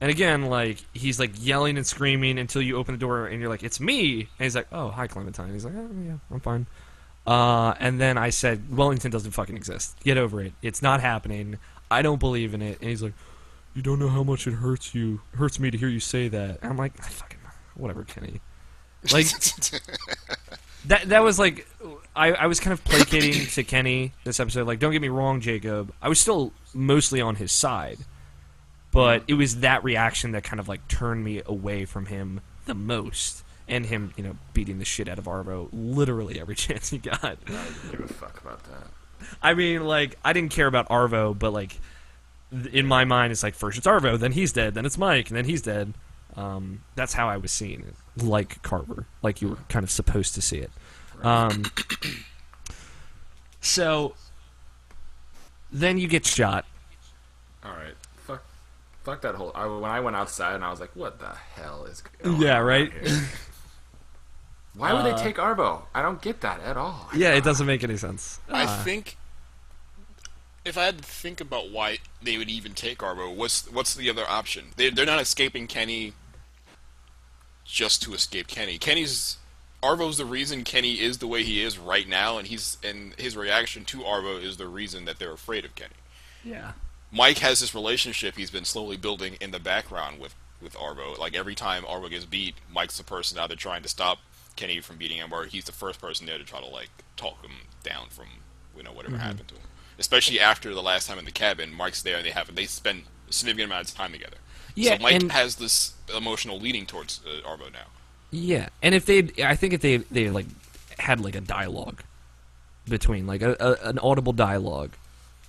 and again like he's like yelling and screaming until you open the door and you're like, it's me, and he's like, oh hi Clementine. He's like, oh yeah, I'm fine. And then I said, Wellington doesn't fucking exist. Get over it. It's not happening. I don't believe in it. And he's like, you don't know how much it hurts me to hear you say that. And I'm like, fucking whatever, Kenny. Like that was like I was kind of placating to Kenny this episode. Like, don't get me wrong, Jacob. I was still mostly on his side. But it was that reaction that kind of like turned me away from him the most. And him, beating the shit out of Arvo literally every chance he got. I didn't give a fuck about that. I mean, like, I didn't care about Arvo, but like in my mind, it's like, first it's Arvo, then he's dead, then it's Mike, and then he's dead. That's how I was seeing it, like Carver, like you were kind of supposed to see it. So then you get shot. All right, fuck that whole. When I went outside and I was like, what the hell is going on? Yeah, right. Here? Why would they take Arvo? I don't get that at all. Yeah, it doesn't make any sense. I think if I had to think about why they would even take Arvo, what's the other option? They're not escaping Kenny just to escape Kenny. Arvo's the reason Kenny is the way he is right now, and his reaction to Arvo is the reason that they're afraid of Kenny. Yeah. Mike has this relationship he's been slowly building in the background with Arvo. Like, every time Arvo gets beat, Mike's the person either trying to stop Kenny from beating him, or he's the first person there to try to like talk him down from whatever happened to him. Especially after the last time in the cabin, Mike's there and they spend a significant amount of time together. Yeah, so Mike has this emotional leaning towards Arvo now. Yeah, and if they like had like a dialogue between like an audible dialogue,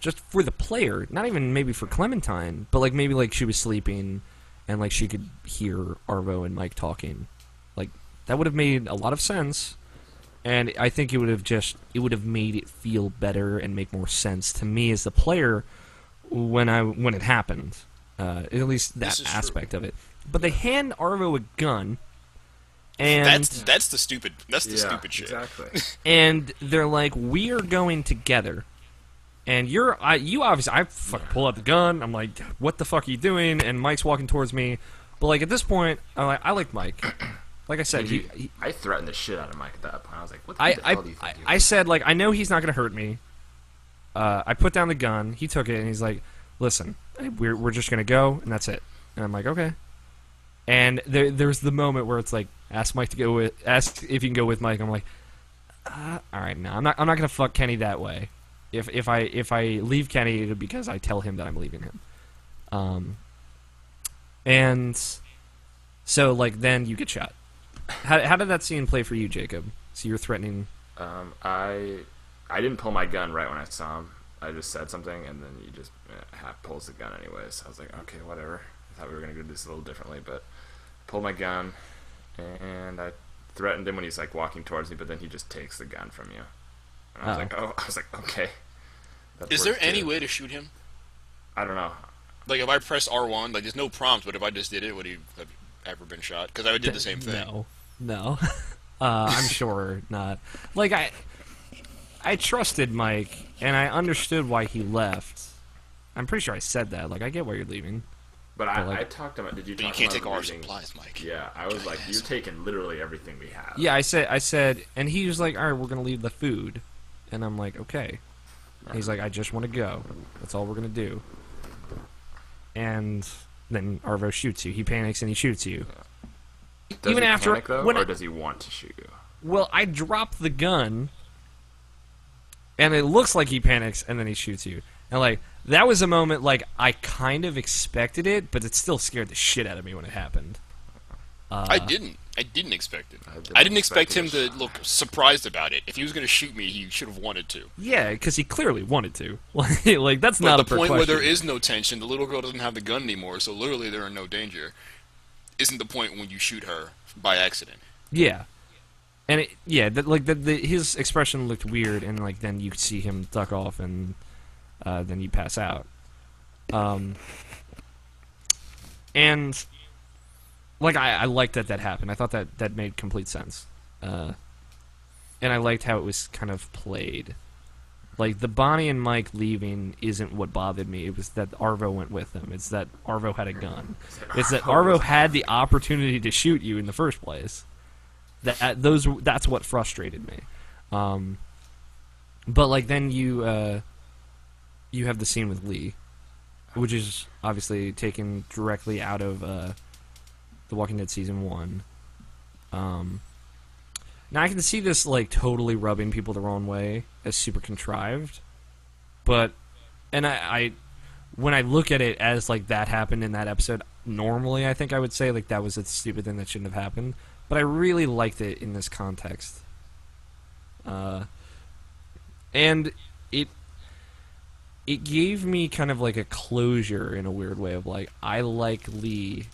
just for the player, not even maybe for Clementine, but like maybe like she was sleeping and like she could hear Arvo and Mike talking, like that would have made a lot of sense, and I think it would have made it feel better and make more sense to me as the player when it happened, at least that aspect of it. But they hand Arvo a gun. And that's the stupid shit. Exactly. And they're like, we are going together. And you obviously, I fucking pull out the gun. I'm like, what the fuck are you doing? And Mike's walking towards me. But like at this point, I like Mike. Like I said, I threatened the shit out of Mike at that point. I was like, what the hell do you think? I said, like, I know he's not going to hurt me. I put down the gun. He took it, and he's like, listen, we're just going to go, and that's it. And I'm like, okay. And there's the moment where it's like, ask if you can go with Mike. I'm like, all right, no, I'm not gonna fuck Kenny that way. If I leave Kenny, it'll be because I tell him that I'm leaving him. And so like then you get shot. How did that scene play for you, Jacob? So you're threatening. I didn't pull my gun right when I saw him. I just said something, and then he just pulls the gun anyways. I was like, okay, whatever. I thought we were gonna do this a little differently, but pulled my gun. And I threatened him when he's like walking towards me, but then he just takes the gun from you. And I was like, okay. That Is there works any too. way to shoot him? I don't know. Like, if I press R1, like, there's no prompt, but if I just did it, would he have ever been shot? Because I did the same thing. No. I'm sure not. Like, I trusted Mike, and I understood why he left. I'm pretty sure I said that. Like, I get why you're leaving. But I talked about. Did you? But talk you can't about take our leaving? supplies, Mike. Yeah, I was like, you're taking literally everything we have. Yeah, I said, and he was like, all right, we're going to leave the food. And I'm like, okay. And he's like, I just want to go. That's all we're going to do. And then Arvo shoots you. He panics and he shoots you. Does Even he after- panic, though, when or I- does he want to shoot you? Well, I drop the gun, and it looks like he panics, and then he shoots you. And, like, that was a moment, like, I kind of expected it, but it still scared the shit out of me when it happened. I didn't expect it. didn't I didn't expect him expect it. to look surprised about it. If he was going to shoot me, he should have wanted to. Yeah, because he clearly wanted to. Like, that's But not the up for point where question. there is no tension, the little girl doesn't have the gun anymore, so literally they're in no danger. Isn't the point when you shoot her by accident? Yeah. And his expression looked weird, and like then you see him duck off, and then you pass out. And like I liked that happened. I thought that made complete sense. And I liked how it was kind of played. Like the Bonnie and Mike leaving isn't what bothered me. It was that Arvo went with them. It's that Arvo had a gun. It's that Arvo had the opportunity to shoot you in the first place. That's what frustrated me. But like then you have the scene with Lee, which is obviously taken directly out of The Walking Dead season 1. Now I can see this like totally rubbing people the wrong way as super contrived, but I when I look at it as like that happened in that episode, normally I think I would say like that was a stupid thing that shouldn't have happened. But I really liked it in this context. And it gave me kind of like a closure in a weird way of like, I like Lee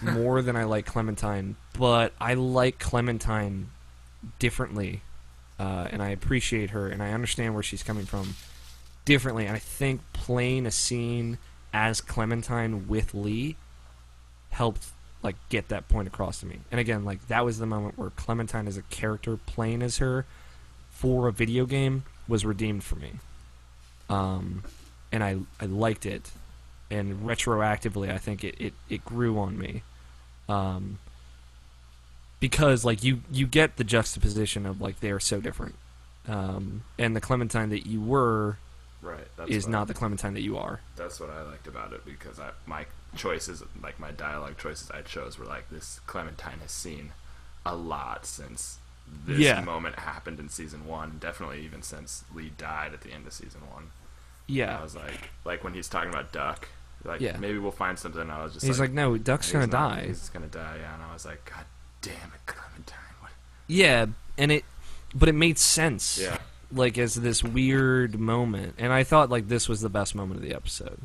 more than I like Clementine, but I like Clementine differently. And I appreciate her, and I understand where she's coming from differently. And I think playing a scene as Clementine with Lee helped like get that point across to me. And again, like that was the moment where Clementine as a character playing as her for a video game was redeemed for me. And I liked it. And retroactively I think it grew on me. Because like you get the juxtaposition of like they are so different. And the Clementine that you were is not the Clementine that you are. That's what I liked about it, because my choices, like my dialogue choices I chose were like, this Clementine has seen a lot since this moment happened in season 1, definitely even since Lee died at the end of season 1. Yeah. And I was like when he's talking about Duck, like maybe we'll find something. I was just he's like no, Duck's gonna die. He's gonna die, yeah. And I was like, God damn it, Clementine. What? Yeah, but it made sense. Yeah. Like as this weird moment, and I thought like this was the best moment of the episode.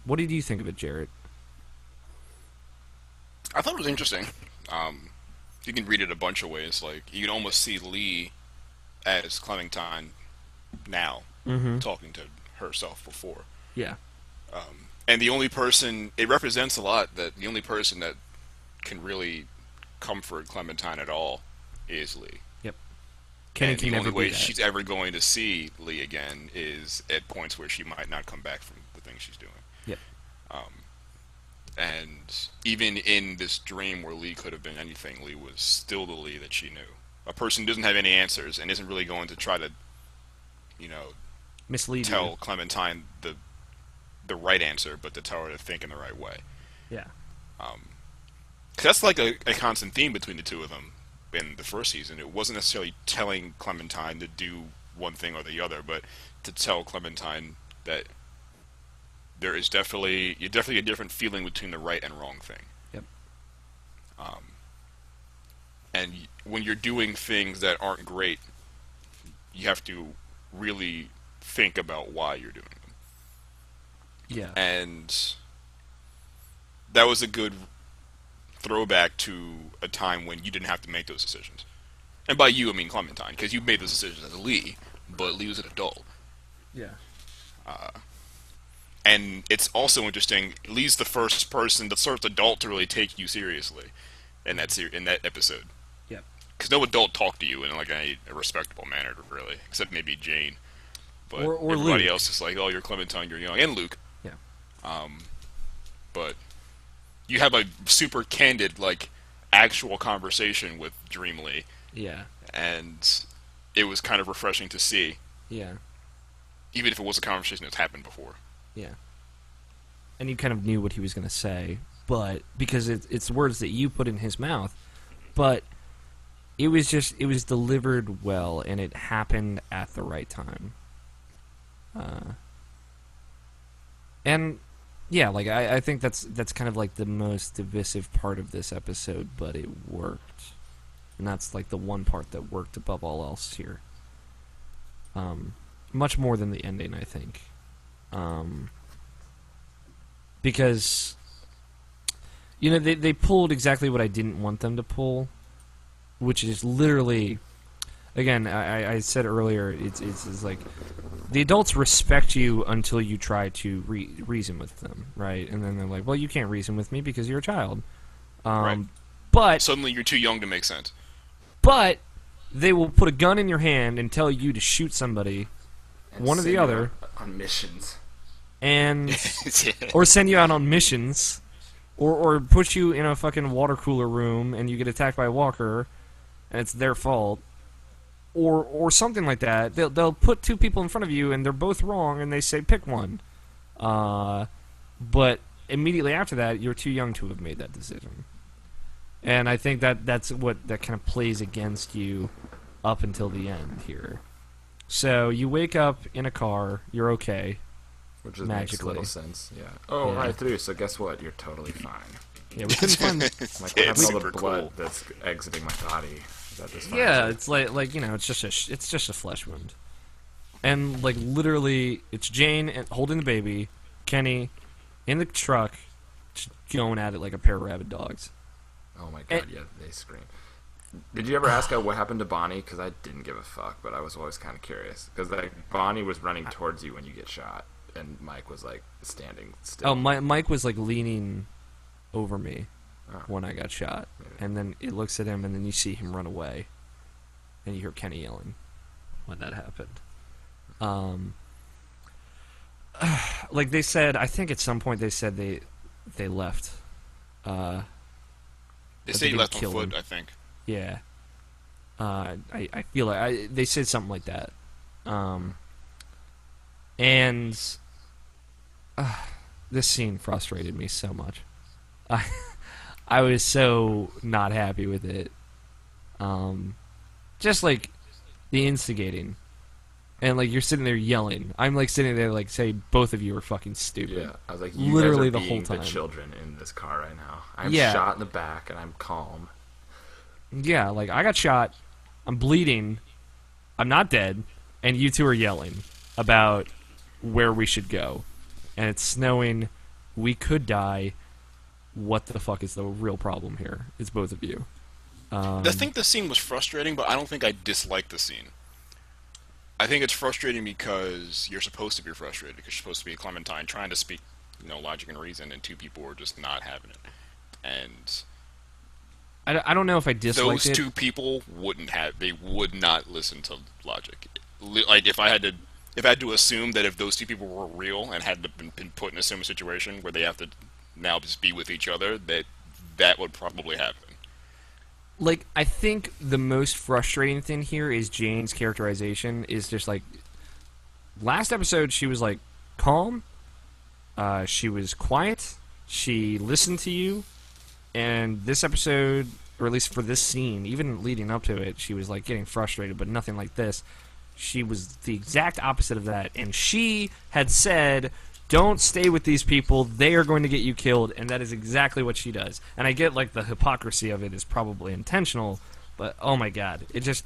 What did you think of it, Jarrett? I thought it was interesting. You can read it a bunch of ways. Like you can almost see Lee as Clementine now, talking to herself before. Yeah. And the only person it represents a lot, that the only person that can really comfort Clementine at all is Lee. Yep. And the only way she's ever going to see Lee again is at points where she might not come back from the things she's doing. Yep. And even in this dream where Lee could have been anything, Lee was still the Lee that she knew. A person who doesn't have any answers and isn't really going to try to, mislead tell you. Clementine the right answer, but to tell her to think in the right way. Yeah. 'Cause that's like a constant theme between the two of them in the first season. It wasn't necessarily telling Clementine to do one thing or the other, but to tell Clementine that there is definitely a different feeling between the right and wrong thing. Yep. And when you're doing things that aren't great, you have to really think about why you're doing them. Yeah. And that was a good throwback to a time when you didn't have to make those decisions. And by you, I mean Clementine, because you made this decision as Lee, but Lee was an adult. Yeah. And it's also interesting, Lee's the first person, the first adult to really take you seriously in that episode. Yep. Because no adult talked to you in like a respectable manner, really, except maybe Jane. But Or everybody Luke. else is like, oh, you're Clementine, you're young, and Luke. Yeah. But you have a super candid, like, actual conversation with Dream Lee, Yeah. and it was kind of refreshing to see, Yeah. even if it was a conversation that's happened before. Yeah. And you kind of knew what he was going to say, but because it's words that you put in his mouth, but it was delivered well, and it happened at the right time. And yeah, like I think that's kind of like the most divisive part of this episode, but it worked, and that's like the one part that worked above all else here. Much more than the ending, I think. Because, you know, they pulled exactly what I didn't want them to pull, which is literally, again, I said earlier, it's like, the adults respect you until you try to reason with them, right? And then they're like, well, you can't reason with me because you're a child. Right. But Suddenly you're too young to make sense. But they will put a gun in your hand and tell you to shoot somebody, And one or the send you other, on missions. and or send you out on missions, or put you in a fucking water cooler room and you get attacked by a walker, and it's their fault, or something like that. They'll put two people in front of you and they're both wrong and they say pick one, but immediately after that you're too young to have made that decision, and I think that's what that kind of plays against you up until the end here. So you wake up in a car, you're okay. Which makes Magically. little sense, yeah. Oh, Yeah. right through, so guess what? You're totally fine. Yeah, we couldn't find. Like, It's what happened to all super the blood cool. that's exiting my body? Is that this fine? Yeah, it's like you know, it's just a flesh wound, and like literally, it's Jane holding the baby, Kenny in the truck, just going at it like a pair of rabid dogs. Oh my god, yeah, they scream. Did you ever ask what happened to Bonnie? Because I didn't give a fuck, but I was always kind of curious. Because like Bonnie was running towards you when you get shot, and Mike was like standing still. Oh, Mike was like leaning over me Oh. when I got shot, Maybe. and then it looks at him, and then you see him run away, and you hear Kenny yelling when that happened. Like they said, I think at some point they said they left. They But say they he didn't left on kill foot, him. I think. Yeah. I feel like they said something like that. And this scene frustrated me so much. I was so not happy with it. Just like the instigating. And like you're sitting there yelling. I'm like sitting there like saying both of you are fucking stupid. Yeah, I was like, you Literally guys are the being whole time. the children in this car right now. I'm Yeah. shot in the back and I'm calm. Yeah, like I got shot, I'm bleeding, I'm not dead, and you two are yelling about where we should go. And it's snowing, we could die. What the fuck is the real problem here? It's both of you. I think the scene was frustrating, but I don't think I disliked the scene. I think it's frustrating because you're supposed to be frustrated, because you're supposed to be Clementine trying to speak, logic and reason, and two people were just not having it. And I don't know if I disliked those it. two people they would not listen to logic. Like if I had to assume that if those two people were real and had been put in a similar situation where they have to now just be with each other, that would probably happen. Like, I think the most frustrating thing here is Jane's characterization is just like, last episode she was like calm, she was quiet, she listened to you, and this episode, or at least for this scene, even leading up to it, she was like getting frustrated, but nothing like this. She was the exact opposite of that, and she had said, don't stay with these people, they are going to get you killed, and that is exactly what she does. And I get, like, the hypocrisy of it is probably intentional, but oh my god, it just...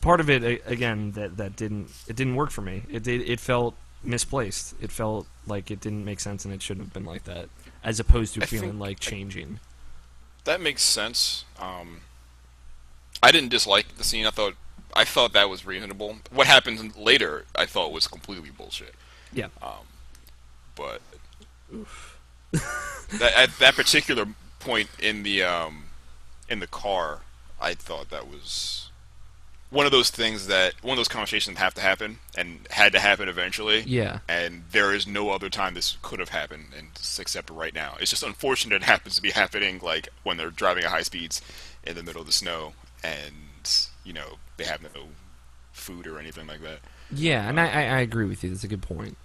Part of it, again, that didn't work for me. It felt misplaced. It felt like it didn't make sense and it shouldn't have been like that, as opposed to I feeling think- like changing. That makes sense. I didn't dislike the scene. I thought that was reasonable. What happens later, I thought was completely bullshit. Yeah. But at that particular point in the car, I thought that was one of those conversations that have to happen and had to happen eventually. Yeah. And there is no other time this could have happened, and except right now. It's just unfortunate it happens to be happening like when they're driving at high speeds in the middle of the snow, and they have no food or anything like that. Yeah, and I agree with you. That's a good point.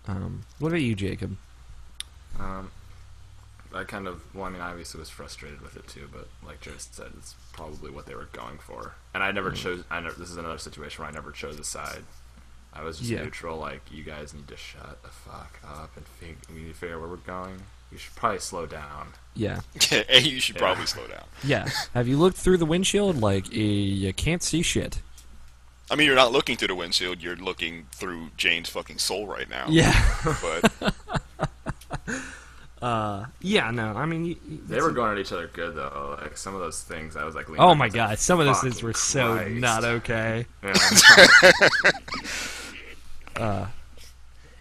What about you, Jacob? I kind of, well, I mean, I obviously was frustrated with it too, but like Jared said, it's probably what they were going for. And I never chose, this is another situation where I never chose a side. I was just neutral, like, you guys need to shut the fuck up and we need to figure out where we're going. You should probably slow down. Yeah. You should probably slow down. Yeah. Have you looked through the windshield? Like, you can't see shit. I mean, you're not looking through the windshield, you're looking through Jane's fucking soul right now. Yeah. But yeah, no, I mean... They were going at each other good, though. Like, some of those things, I was like... Oh my god, like, some of those things were Christ. so not okay. Yeah.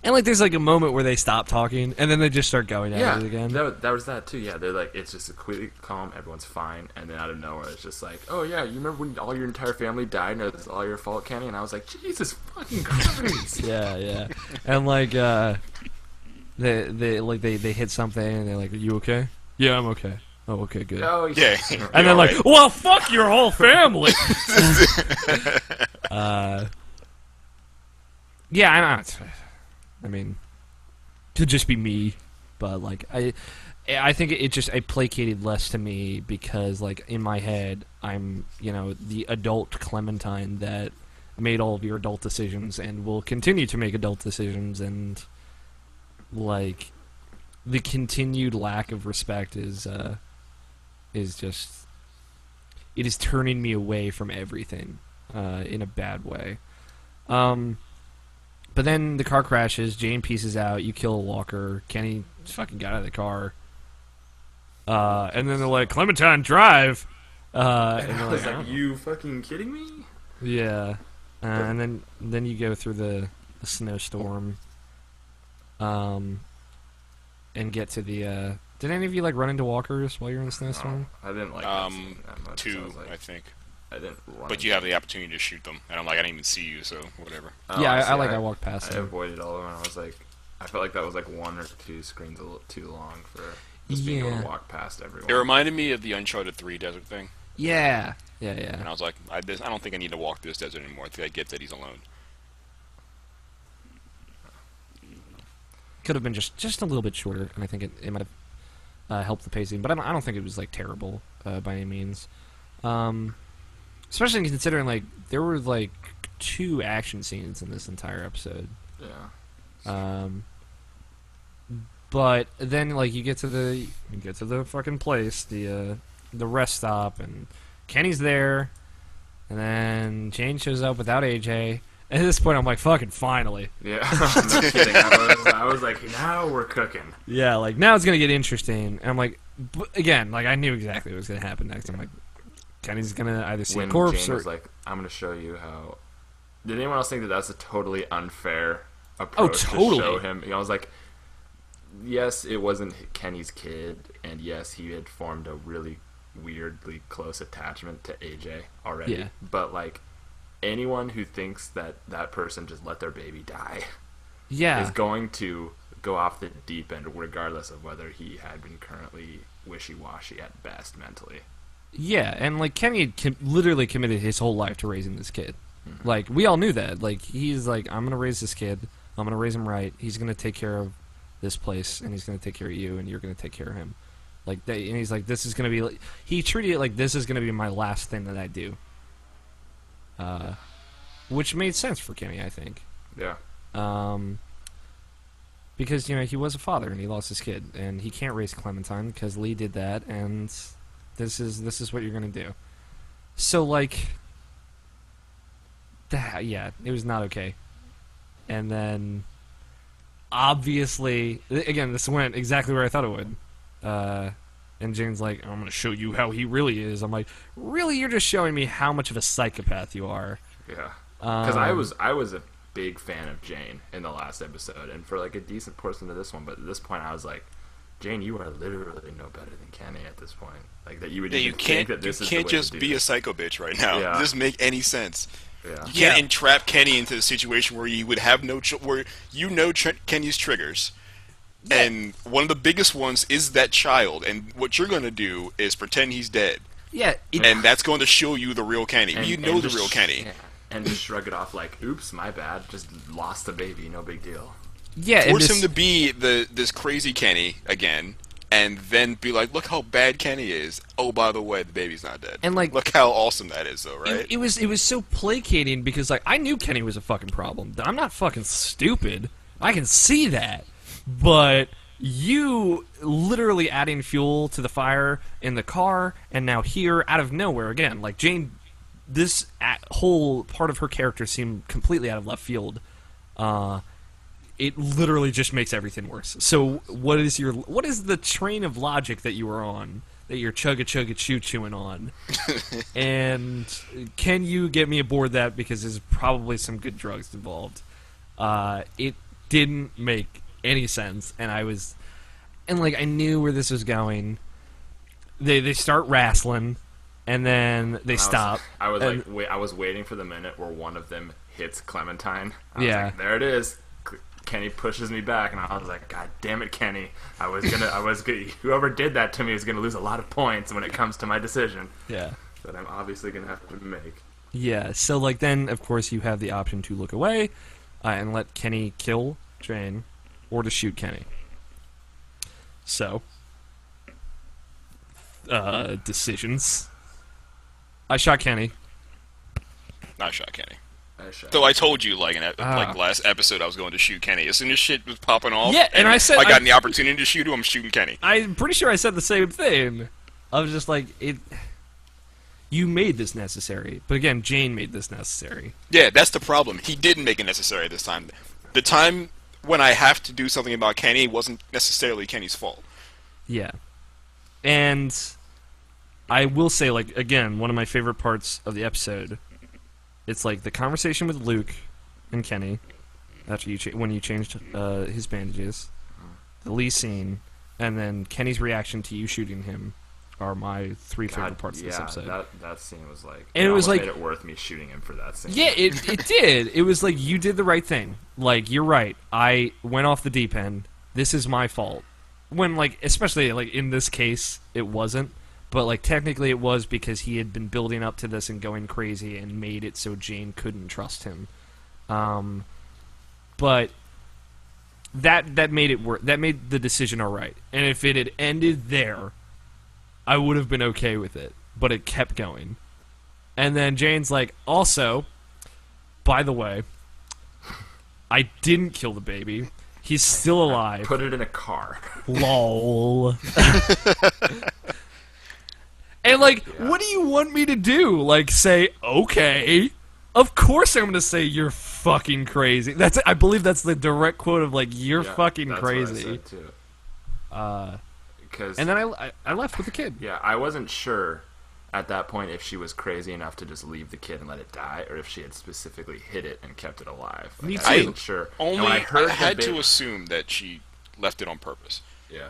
And, like, there's, like, a moment where they stop talking, and then they just start going at it again. That was that, too. Yeah, they're like, it's just completely calm, everyone's fine, and then out of nowhere, it's just like, oh, yeah, you remember when all your entire family died, and it's all your fault, Kenny? And I was like, Jesus fucking Christ! Yeah. And, like, They hit something and they're like, "Are you okay?" "Yeah, I'm okay." "Oh, okay, good." Oh, yeah. And then like, "Well, fuck your whole family." Yeah, I mean, could just be me, but like I think it just placated less to me because like in my head I'm the adult Clementine that made all of your adult decisions and will continue to make adult decisions, and like the continued lack of respect is just, it is turning me away from everything in a bad way. But then the car crashes, Jane pieces out, you kill Walker, Kenny just fucking got out of the car, and then they're like, "Clementine, drive!" And I was like, like, you fucking kidding me? Yeah. And then you go through the snowstorm, and get to the. Did any of you like run into walkers while you're in the snowstorm? No, I didn't like that much. Two, I was like, I think. I didn't. But you have the opportunity to shoot them, and I'm like, I didn't even see you, so whatever. Yeah, I walked past I them. avoided all of them. I was like, I felt like that was like one or two screens a little too long for just being able to walk past everyone. It reminded me of the Uncharted 3 desert thing. Yeah. And I was like, I don't think I need to walk this desert anymore. I think I get that he's alone. Could have been just a little bit shorter, and I think it might have helped the pacing. But I don't think it was like terrible by any means. Especially considering like there were like 2 action scenes in this entire episode. Yeah. But then like you get to the fucking place, the rest stop, and Kenny's there, and then Jane shows up without AJ. At this point, I'm like, fucking finally. Yeah, no kidding. I was like, now we're cooking. Yeah, like now it's gonna get interesting. And I'm like, again, like I knew exactly what was gonna happen next. I'm like, Kenny's gonna either see a corpse Jane or was like, I'm gonna show you how. Did anyone else think that that's a totally unfair approach to show him? I was like, yes, it wasn't Kenny's kid, and yes, he had formed a really weirdly close attachment to AJ already. Yeah. But like, anyone who thinks that that person just let their baby die, is going to go off the deep end, regardless of whether he had been currently wishy-washy at best mentally. Yeah, and like Kenny had literally committed his whole life to raising this kid. Mm-hmm. Like we all knew that. Like he's like, I'm gonna raise this kid. I'm gonna raise him right. He's gonna take care of this place, and he's gonna take care of you, and you're gonna take care of him. Like and he's like, this is gonna be. Like, he treated it like this is gonna be my last thing that I do. Which made sense for Kenny, I think. Yeah. Because he was a father and he lost his kid, and he can't raise Clementine because Lee did that, and this is what you're gonna do. So like, yeah, it was not okay. And then, obviously, again, this went exactly where I thought it would. And Jane's like, I'm going to show you how he really is. I'm like, really? You're just showing me how much of a psychopath you are. Yeah. Because I was a big fan of Jane in the last episode, and for like a decent portion of this one, but at this point I was like, Jane, you are literally no better than Kenny at this point. Like, that you would even think that this is the way You can't just to do be a this. psycho bitch right now. Yeah. It doesn't make any sense. Yeah. You can't entrap Kenny into a situation where you would have where you know Kenny's triggers. Yeah. And one of the biggest ones is that child, and what you're going to do is pretend he's dead. Yeah. And that's going to show you the real Kenny. You know the real Kenny. Yeah. And just shrug it off like, oops, my bad. Just lost the baby, no big deal. Yeah. Force him to be this crazy Kenny again, and then be like, look how bad Kenny is. Oh, by the way, the baby's not dead. And, like, look how awesome that is, though, right? It was so placating because, like, I knew Kenny was a fucking problem. I'm not fucking stupid. I can see that. But you literally adding fuel to the fire in the car, and now here, out of nowhere, again, like, Jane, this whole part of her character seemed completely out of left field. It literally just makes everything worse. So what is the train of logic that you are on, that you're chugga-chugga-choo-chewing on? And can you get me aboard that, because there's probably some good drugs involved? It didn't make any sense, and I knew where this was going. They start wrestling, and then they stop. I was waiting for the minute where one of them hits Clementine. I was Yeah. like, there it is. Kenny pushes me back, and I was like, God damn it, Kenny! Whoever did that to me is gonna lose a lot of points when it comes to my decision. Yeah. That I'm obviously gonna have to make. Yeah, so, like, then, of course, you have the option to look away and let Kenny kill Jane, or to shoot Kenny. So, decisions. I shot Kenny. I shot Kenny. So So I told you, like last episode, I was going to shoot Kenny. As soon as shit was popping off, Yeah, and I said- I got the opportunity to shoot him, I'm shooting Kenny. I'm pretty sure I said the same thing. I was just like, you made this necessary. But again, Jane made this necessary. Yeah, that's the problem. He didn't make it necessary this time. The time when I have to do something about Kenny wasn't necessarily Kenny's fault. Yeah. And I will say, like, again, one of my favorite parts of the episode, it's like the conversation with Luke and Kenny after when you changed his bandages, the Lee scene, and then Kenny's reaction to you shooting him are my three favorite parts of this episode. That scene was like, And it was like, made it worth me shooting him for that scene. Yeah, it did. It was like, you did the right thing. Like, you're right. I went off the deep end. This is my fault. When, like, especially, like, in this case, it wasn't. But, like, technically it was because he had been building up to this and going crazy and made it so Jane couldn't trust him. But that made it work. That made the decision all right. And if it had ended there, I would have been okay with it. But it kept going. And then Jane's like, also, by the way, I didn't kill the baby. He's still alive. Put it in a car. Lol. And, like, what do you want me to do? Like, say, okay. Of course I'm going to say you're fucking crazy. I believe that's the direct quote of, like, you're fucking that's crazy. What I said too. And then I left with the kid. Yeah, I wasn't sure at that point if she was crazy enough to just leave the kid and let it die, or if she had specifically hit it and kept it alive. Like, Me I too. wasn't sure. Only And when I had to assume that she left it on purpose. Yeah.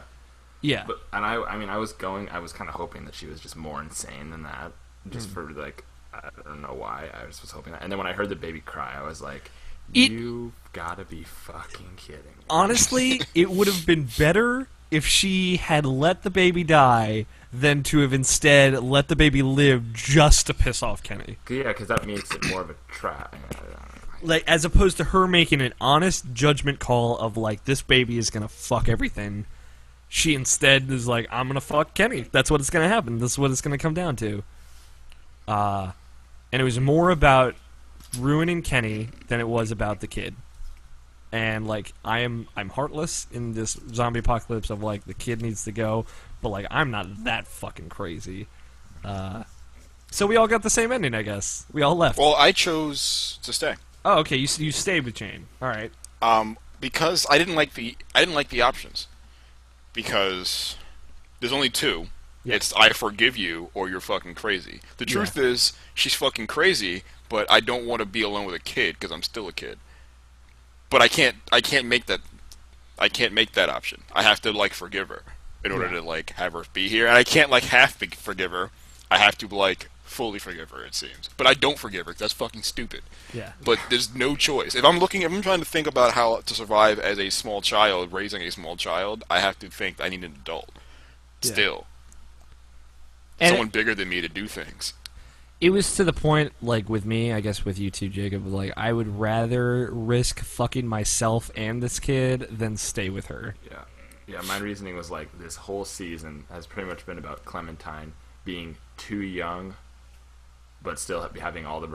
Yeah. But I mean, I was kind of hoping that she was just more insane than that, just for like, I don't know why. I just was hoping that. And then when I heard the baby cry, I was like, "You gotta be fucking kidding me!" Honestly, it would have been better if she had let the baby die than to have instead let the baby live just to piss off Kenny. Yeah, because that makes it more of a trap. Like, as opposed to her making an honest judgment call of, like, this baby is gonna fuck everything. She instead is like, I'm gonna fuck Kenny. That's what it's gonna happen. This is what it's gonna come down to. And it was more about ruining Kenny than it was about the kid. And, like, I'm heartless in this zombie apocalypse of, like, the kid needs to go, but, like, I'm not that fucking crazy. So we all got the same ending, I guess. We all left. Well, I chose to stay. Oh, okay. You stayed with Jane. All right. Because I didn't like the options. Because there's only two, Yeah. It's I forgive you or you're fucking crazy. The truth is she's fucking crazy, but I don't want to be alone with a kid because I'm still a kid. But I can't make that option. I have to like forgive her in order to like have her be here, and I can't like half forgive her. I have to like fully forgive her. It seems, but I don't forgive her. 'Cause that's fucking stupid. Yeah. But there's no choice. If I'm trying to think about how to survive as a small child, raising a small child, I have to think I need an adult. Yeah. Still, And someone bigger than me to do things. it was to the point, like, with me, I guess with you too, Jacob, like, I would rather risk fucking myself and this kid than stay with her. Yeah. Yeah, my reasoning was like this whole season has pretty much been about Clementine being too young, but still having all the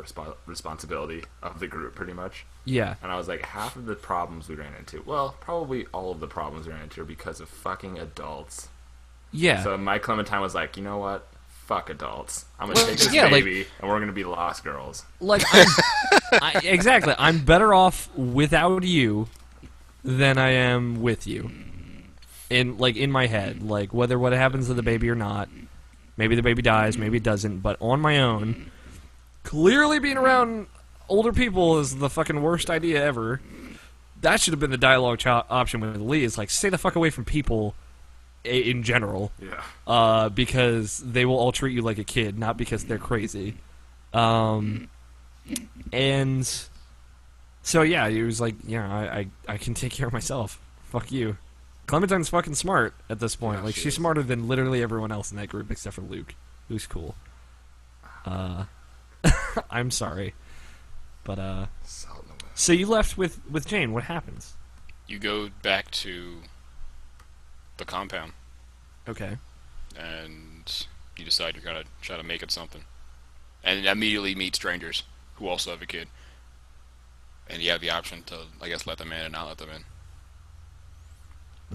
responsibility of the group, pretty much. Yeah. And I was like, half of the problems we ran into, well, probably all of the problems we ran into are because of fucking adults. Yeah. So my Clementine was like, you know what? Fuck adults. I'm gonna take this yeah, like- baby, and we're gonna be lost girls. Like, exactly. I'm better off without you than I am with you. In my head, like whether what happens to the baby or not, maybe the baby dies, maybe it doesn't. But on my own, clearly being around older people is the fucking worst idea ever. That should have been the dialogue option with Lee. Is like, stay the fuck away from people in general. Yeah. Because they will all treat you like a kid, not because they're crazy. And so yeah, he was like, yeah, I can take care of myself. Fuck you. Clementine's fucking smart at this point. Yeah, like, she she's is. smarter than literally everyone else in that group except for Luke. Luke's cool. I'm sorry. But, Salt in the wind. so you left with Jane. What happens? You go back to the compound Okay. and you decide you're gonna try to make it something, and immediately meet strangers who also have a kid, and you have the option to, I guess, let them in and not let them in.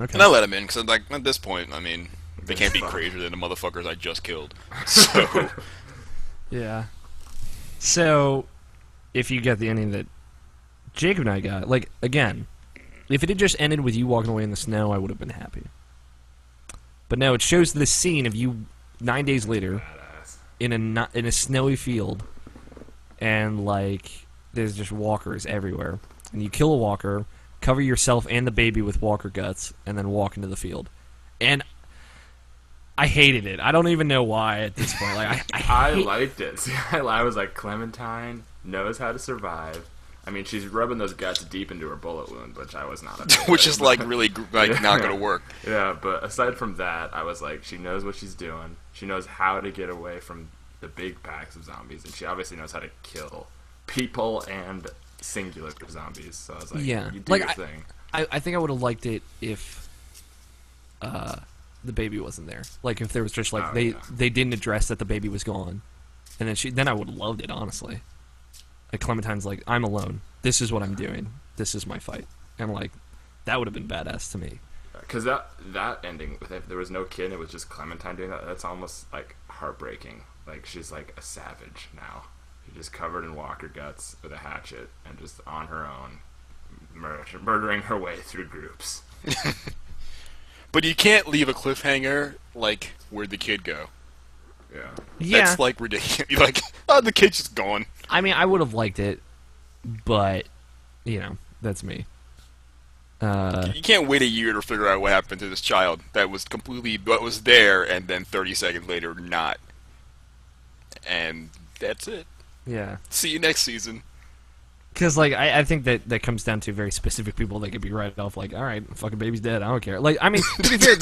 Okay. And I let them in because, like, at this point, I mean, they can't be crazier than the motherfuckers I just killed. So, Yeah. So, if you get the ending that Jacob and I got, like, again, if it had just ended with you walking away in the snow, I would have been happy. But no, it shows this scene of you 9 days later Badass. in a snowy field, and, like, there's just walkers everywhere. And you kill a walker, cover yourself and the baby with walker guts, and then walk into the field. And I hated it. I don't even know why at this point. Like, I liked it. See, I was like, Clementine knows how to survive. I mean, she's rubbing those guts deep into her bullet wound, which I was not. which is like really like not gonna work. Yeah, but aside from that, I was like, she knows what she's doing. She knows how to get away from the big packs of zombies, and she obviously knows how to kill people and singular zombies. So I was like, Yeah. you do Like, your thing. I think I would have liked it if the baby wasn't there. Like, if there was just, like, Oh, they yeah. they didn't address that the baby was gone. And then I would have loved it, honestly. Like, Clementine's like, I'm alone. This is what I'm doing. This is my fight. And, like, that would have been badass to me. Because that ending, if there was no kid and it was just Clementine doing that, that's almost, like, heartbreaking. Like, she's, like, a savage now. She's just covered in walker guts with a hatchet and just on her own, murdering her way through groups. But you can't leave a cliffhanger like, where'd the kid go? Yeah. Yeah. That's like ridiculous. You're like, oh, the kid's just gone. I mean, I would have liked it, but, you know, that's me. You can't wait a year to figure out what happened to this child that was completely what was there, and then 30 seconds later, not. And that's it. Yeah. See you next season. Because, like, I think that comes down to very specific people that could be right off, like, all right, fucking baby's dead, I don't care. Like, I mean, to be fair,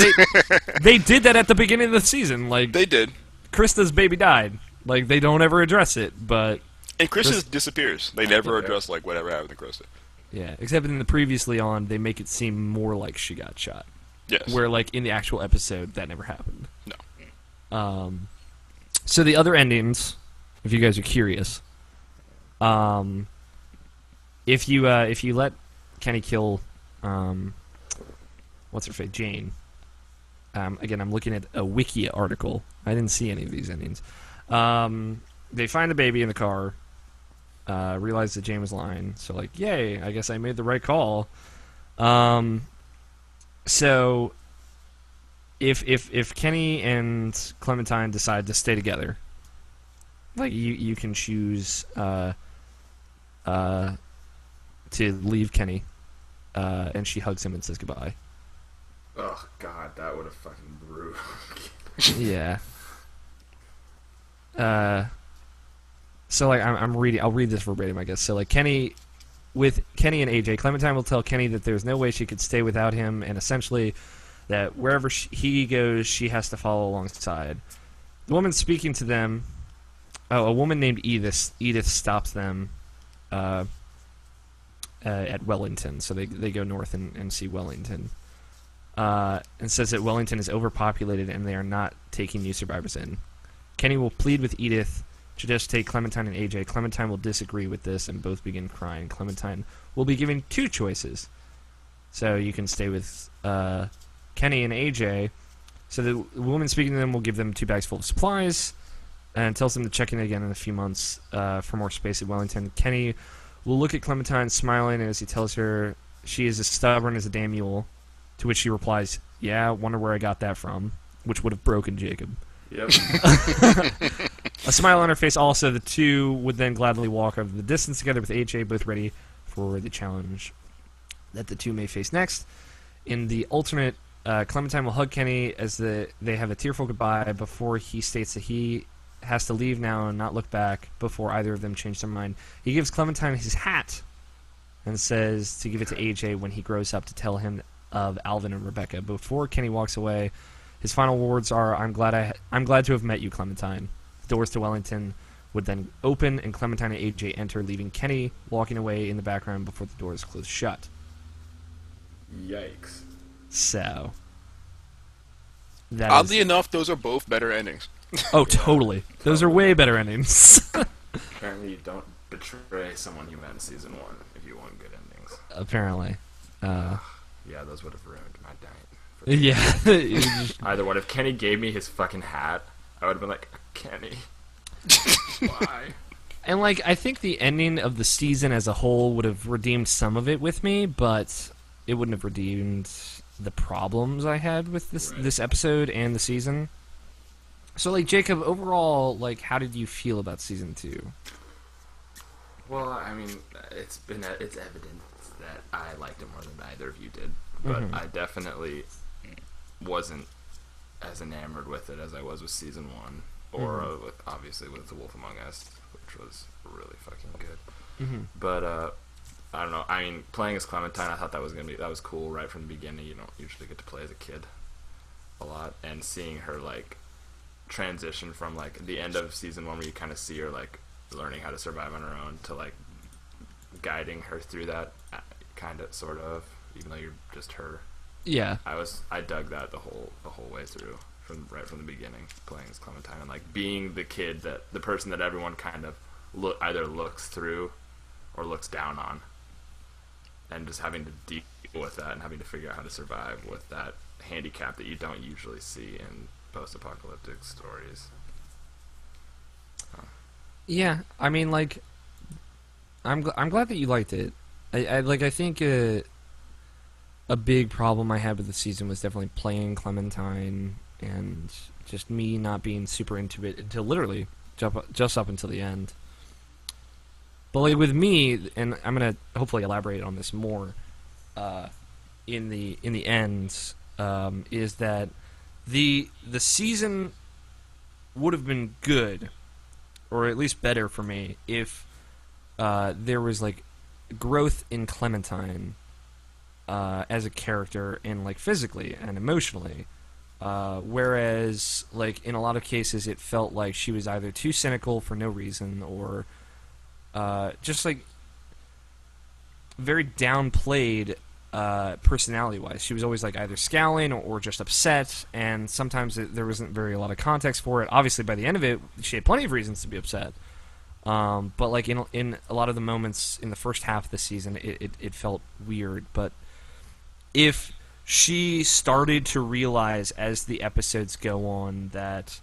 they did that at the beginning of the season. Like, They did. Krista's baby died. Like, they don't ever address it, but, And Chris just disappears. They never address like whatever happened to Krista. yeah. Except in the previously on, they make it seem more like she got shot. Yes. Where, like, in the actual episode, that never happened. No. So the other endings, if you guys are curious, if you let Kenny kill, what's her face, Jane. Again, I'm looking at a wiki article. I didn't see any of these endings. They find the baby in the car, realize that Jane was lying, so like, yay, I guess I made the right call. So if Kenny and Clementine decide to stay together, like you can choose to leave Kenny, and she hugs him and says goodbye. Oh God, that would have fucking brutal. Yeah. So like I'm reading. I'll read this verbatim, I guess. So like with Kenny and AJ, Clementine will tell Kenny that there's no way she could stay without him, and essentially that wherever he goes, she has to follow alongside. The woman speaking to them, a woman named Edith. Edith stops them at Wellington, so they go north and see Wellington, and says that Wellington is overpopulated and they are not taking new survivors in. Kenny will plead with Edith to just take Clementine and AJ. Clementine will disagree with this and both begin crying. Clementine will be given two choices. So you can stay with Kenny and AJ. So the woman speaking to them will give them 2 bags full of supplies and tells them to check in again in a few months for more space at Wellington. Kenny will look at Clementine smiling as he tells her she is as stubborn as a damn mule, to which she replies, "Yeah, wonder where I got that from," which would have broken Jacob. Yep. A smile on her face also, the two would then gladly walk over the distance together with AJ, both ready for the challenge that the two may face next. In the alternate, Clementine will hug Kenny as they have a tearful goodbye before he states that he has to leave now and not look back before either of them change their mind. He gives Clementine his hat and says to give it to AJ when he grows up to tell him of Alvin and Rebecca. Before Kenny walks away, his final words are, I'm glad to have met you, Clementine." The doors to Wellington would then open, and Clementine and AJ enter, leaving Kenny walking away in the background before the doors close shut. Yikes. So, Oddly enough, those are both better endings. Oh, totally. Those are way better endings. Apparently you don't betray someone you met in season 1 if you want good endings. Apparently. Yeah, those would have ruined my night. Yeah. Either one. If Kenny gave me his fucking hat, I would have been like, Kenny, why? And, like, I think the ending of the season as a whole would have redeemed some of it with me, but it wouldn't have redeemed the problems I had with this episode and the season. So, like, Jacob, overall, like, how did you feel about season 2? Well, I mean, it's evident that I liked it more than either of you did, but I definitely wasn't as enamored with it as I was with season 1, or obviously with The Wolf Among Us, which was really fucking good. But I don't know. I mean, playing as Clementine, I thought that was cool right from the beginning. You don't usually get to play as a kid a lot, and seeing her like transition from like the end of season 1 where you kind of see her like learning how to survive on her own to like guiding her through that kind of sort of, even though you're just her. Yeah. I dug that the whole way through right from the beginning, playing as Clementine and like being the kid the person that everyone kind of either looks through or looks down on, and just having to deal with that and having to figure out how to survive with that handicap that you don't usually see in post-apocalyptic stories. Yeah, I mean, like, I'm glad that you liked it. I think a big problem I had with the season was definitely playing Clementine and just me not being super into it until literally just up until the end. But like with me, and I'm gonna hopefully elaborate on this more in the end, is that the season would have been good, or at least better for me, if there was like growth in Clementine as a character and like physically and emotionally, whereas like in a lot of cases it felt like she was either too cynical for no reason or just like very downplayed personality-wise. She was always like either scowling or just upset, and sometimes there wasn't a lot of context for it. Obviously, by the end of it, she had plenty of reasons to be upset. But like in a lot of the moments in the first half of the season, it felt weird. But if she started to realize as the episodes go on that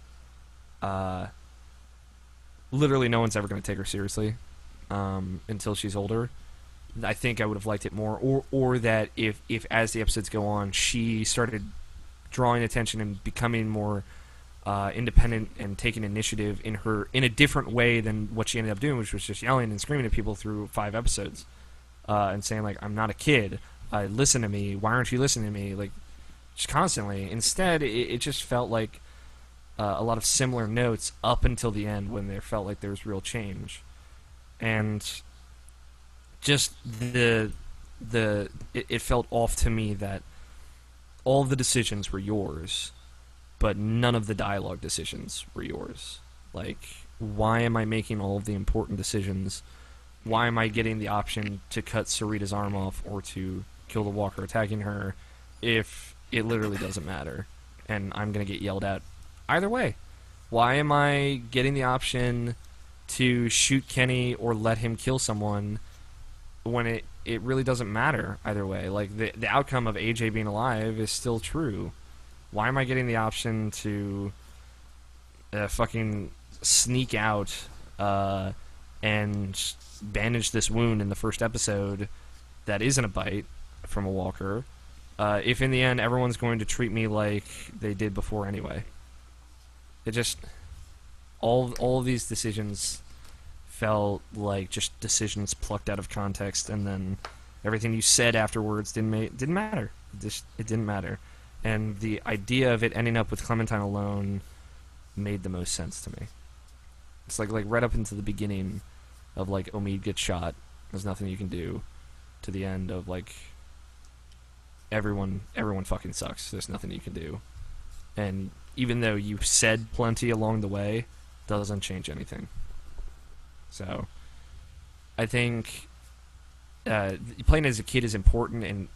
literally no one's ever going to take her seriously until she's older, I think I would have liked it more. Or that if as the episodes go on, she started drawing attention and becoming more independent and taking initiative in a different way than what she ended up doing, which was just yelling and screaming at people through 5 episodes and saying, like, I'm not a kid. Listen to me. Why aren't you listening to me? Like, just constantly. Instead, it just felt like a lot of similar notes up until the end when there felt like there was real change. And just it felt off to me that all of the decisions were yours, but none of the dialogue decisions were yours. Like, why am I making all of the important decisions? Why am I getting the option to cut Sarita's arm off or to kill the walker attacking her if it literally doesn't matter? And I'm going to get yelled at either way. Why am I getting the option to shoot Kenny or let him kill someone when it really doesn't matter either way? Like, the outcome of AJ being alive is still true. Why am I getting the option to fucking sneak out and bandage this wound in the first episode that isn't a bite from a walker if in the end everyone's going to treat me like they did before anyway? It just... All of these decisions felt like just decisions plucked out of context, and then everything you said afterwards didn't matter. It didn't matter. And the idea of it ending up with Clementine alone made the most sense to me. It's like right up into the beginning of, like, Omid gets shot, there's nothing you can do, to the end of, like, everyone fucking sucks, there's nothing you can do. And even though you said plenty along the way, doesn't change anything. So, I think playing as a kid is important,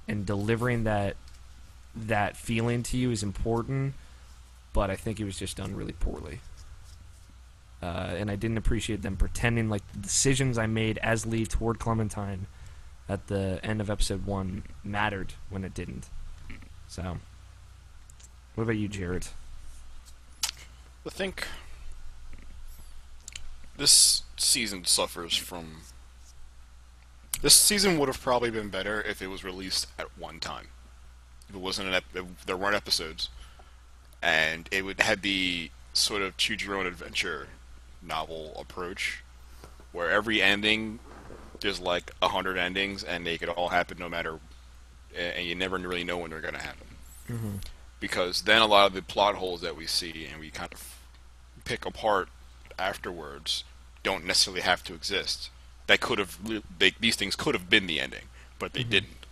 and delivering that feeling to you is important, but I think it was just done really poorly. And I didn't appreciate them pretending like the decisions I made as Lee toward Clementine at the end of episode 1 mattered when it didn't. So, what about you, Jared? I think this season suffers from... This season would have probably been better if it was released at one time. If it wasn't if there weren't episodes, and it would have the sort of choose your own adventure novel approach, where every ending, there's like 100 endings, and they could all happen no matter, and you never really know when they're going to happen. Mm-hmm. Because then a lot of the plot holes that we see and we kind of pick apart afterwards don't necessarily have to exist. These things could have been the ending, but they didn't.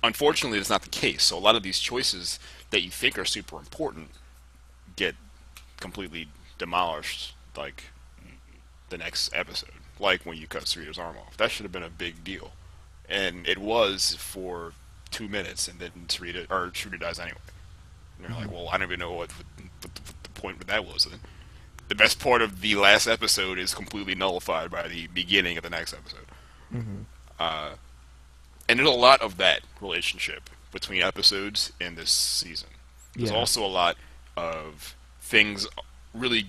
Unfortunately, it's not the case. So a lot of these choices that you think are super important get completely demolished, like the next episode. Like when you cut Sarita's arm off. That should have been a big deal. And it was for 2 minutes, and then Sarita dies anyway. And you're like, well, I don't even know what the point of that was. And the best part of the last episode is completely nullified by the beginning of the next episode. Mm-hmm. And there's a lot of that relationship between episodes in this season. There's also a lot of things really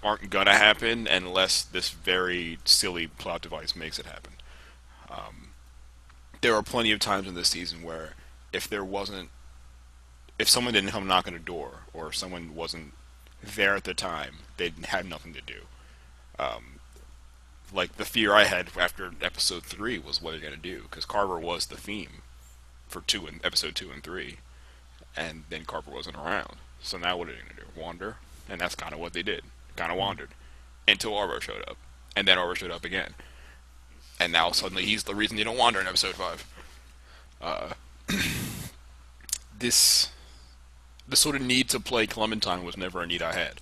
aren't gonna happen unless this very silly plot device makes it happen. There are plenty of times in this season where if someone didn't come knock on a door, or someone wasn't there at the time, they'd have nothing to do. Like the fear I had after episode 3 was what they're gonna do, because Carver was the theme for episode 2 and 3, and then Carver wasn't around. So now what are they gonna do? Wander? And that's kind of what they did. Kind of wandered until Arvo showed up, and then Arvo showed up again, and now suddenly he's the reason you don't wander in episode 5. This sort of need to play Clementine was never a need I had.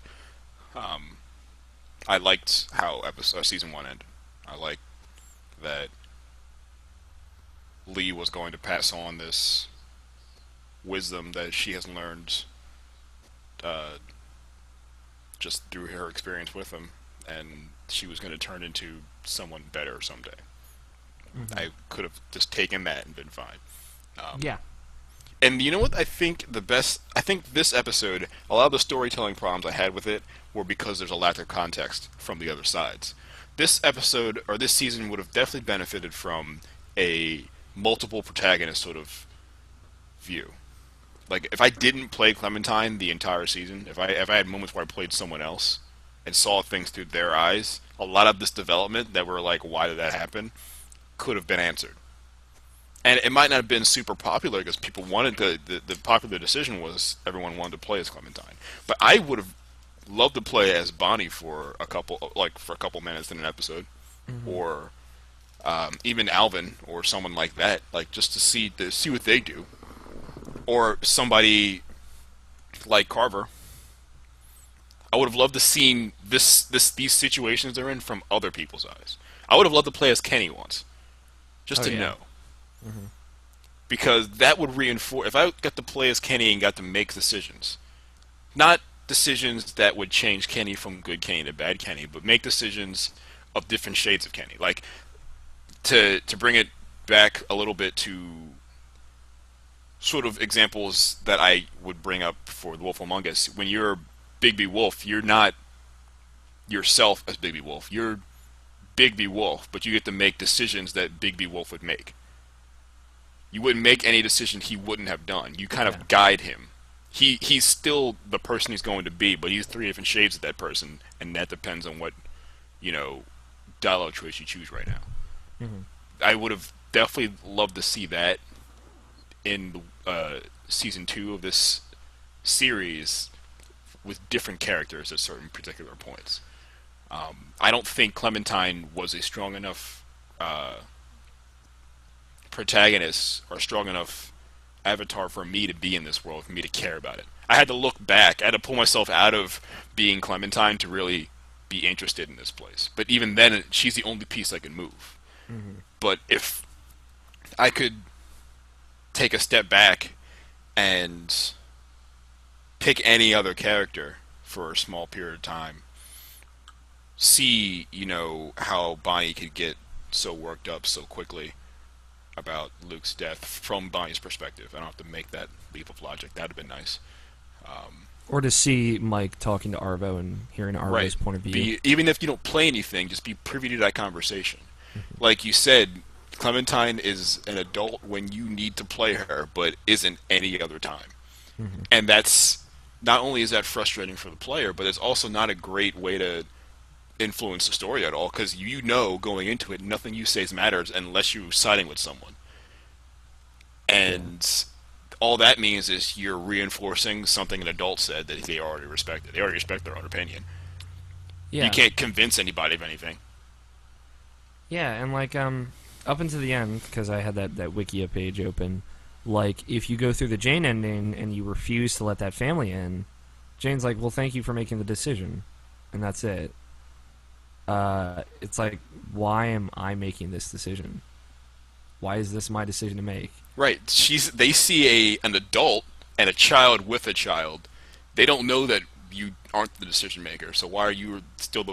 I liked how season 1 ended. I liked that Lee was going to pass on this wisdom that she has learned just through her experience with him, and she was going to turn into someone better someday. Mm-hmm. I could have just taken that and been fine. Yeah. And you know what? I think this episode, a lot of the storytelling problems I had with it were because there's a lack of context from the other sides. This episode, or this season, would have definitely benefited from a multiple protagonist sort of view. Like, if I didn't play Clementine the entire season, if I had moments where I played someone else and saw things through their eyes, a lot of this development that were like, why did that happen, could have been answered. And it might not have been super popular because people wanted the popular decision was everyone wanted to play as Clementine. But I would have loved to play as Bonnie for a couple minutes in an episode, or even Alvin or someone like that, like just to see what they do, or somebody like Carver. I would have loved to seen these situations they're in from other people's eyes. I would have loved to play as Kenny once, just to know. Because that would reinforce, if I got to play as Kenny and got to make decisions, not decisions that would change Kenny from good Kenny to bad Kenny, but make decisions of different shades of Kenny. Like, to bring it back a little bit to sort of examples that I would bring up for The Wolf Among Us. When you're Bigby Wolf, you're not yourself as Bigby Wolf. You're Bigby Wolf, but you get to make decisions that Bigby Wolf would make. You wouldn't make any decision he wouldn't have done. You kind of guide him. He's still the person he's going to be, but he's three different shades of that person, and that depends on what, dialogue choice you choose right now. I would have definitely loved to see that in season 2 of this series with different characters at certain particular points. I don't think Clementine was a strong enough protagonist or strong enough avatar for me to be in this world, for me to care about it. I had to look back. I had to pull myself out of being Clementine to really be interested in this place. But even then, she's the only piece I can move. But if I could take a step back and pick any other character for a small period of time, see, how Bonnie could get so worked up so quickly about Luke's death from Bonnie's perspective. I don't have to make that leap of logic. That would have been nice. Or to see Mike talking to Arvo and hearing Arvo's point of view. Even if you don't play anything, just be privy to that conversation. Like you said, Clementine is an adult when you need to play her, but isn't any other time. And that's, not only is that frustrating for the player, but it's also not a great way to influence the story at all, because going into it, nothing you say matters unless you're siding with someone. And all that means is you're reinforcing something an adult said that they already respected. They already respect their own opinion. You can't convince anybody of anything. Yeah, and up until the end, because I had that Wikia page open, if you go through the Jane ending and you refuse to let that family in, Jane's like, well, thank you for making the decision, and that's it. It's like, why am I making this decision? Why is this my decision to make? Right. They see an adult and a child with a child. They don't know that you aren't the decision maker, so why are you still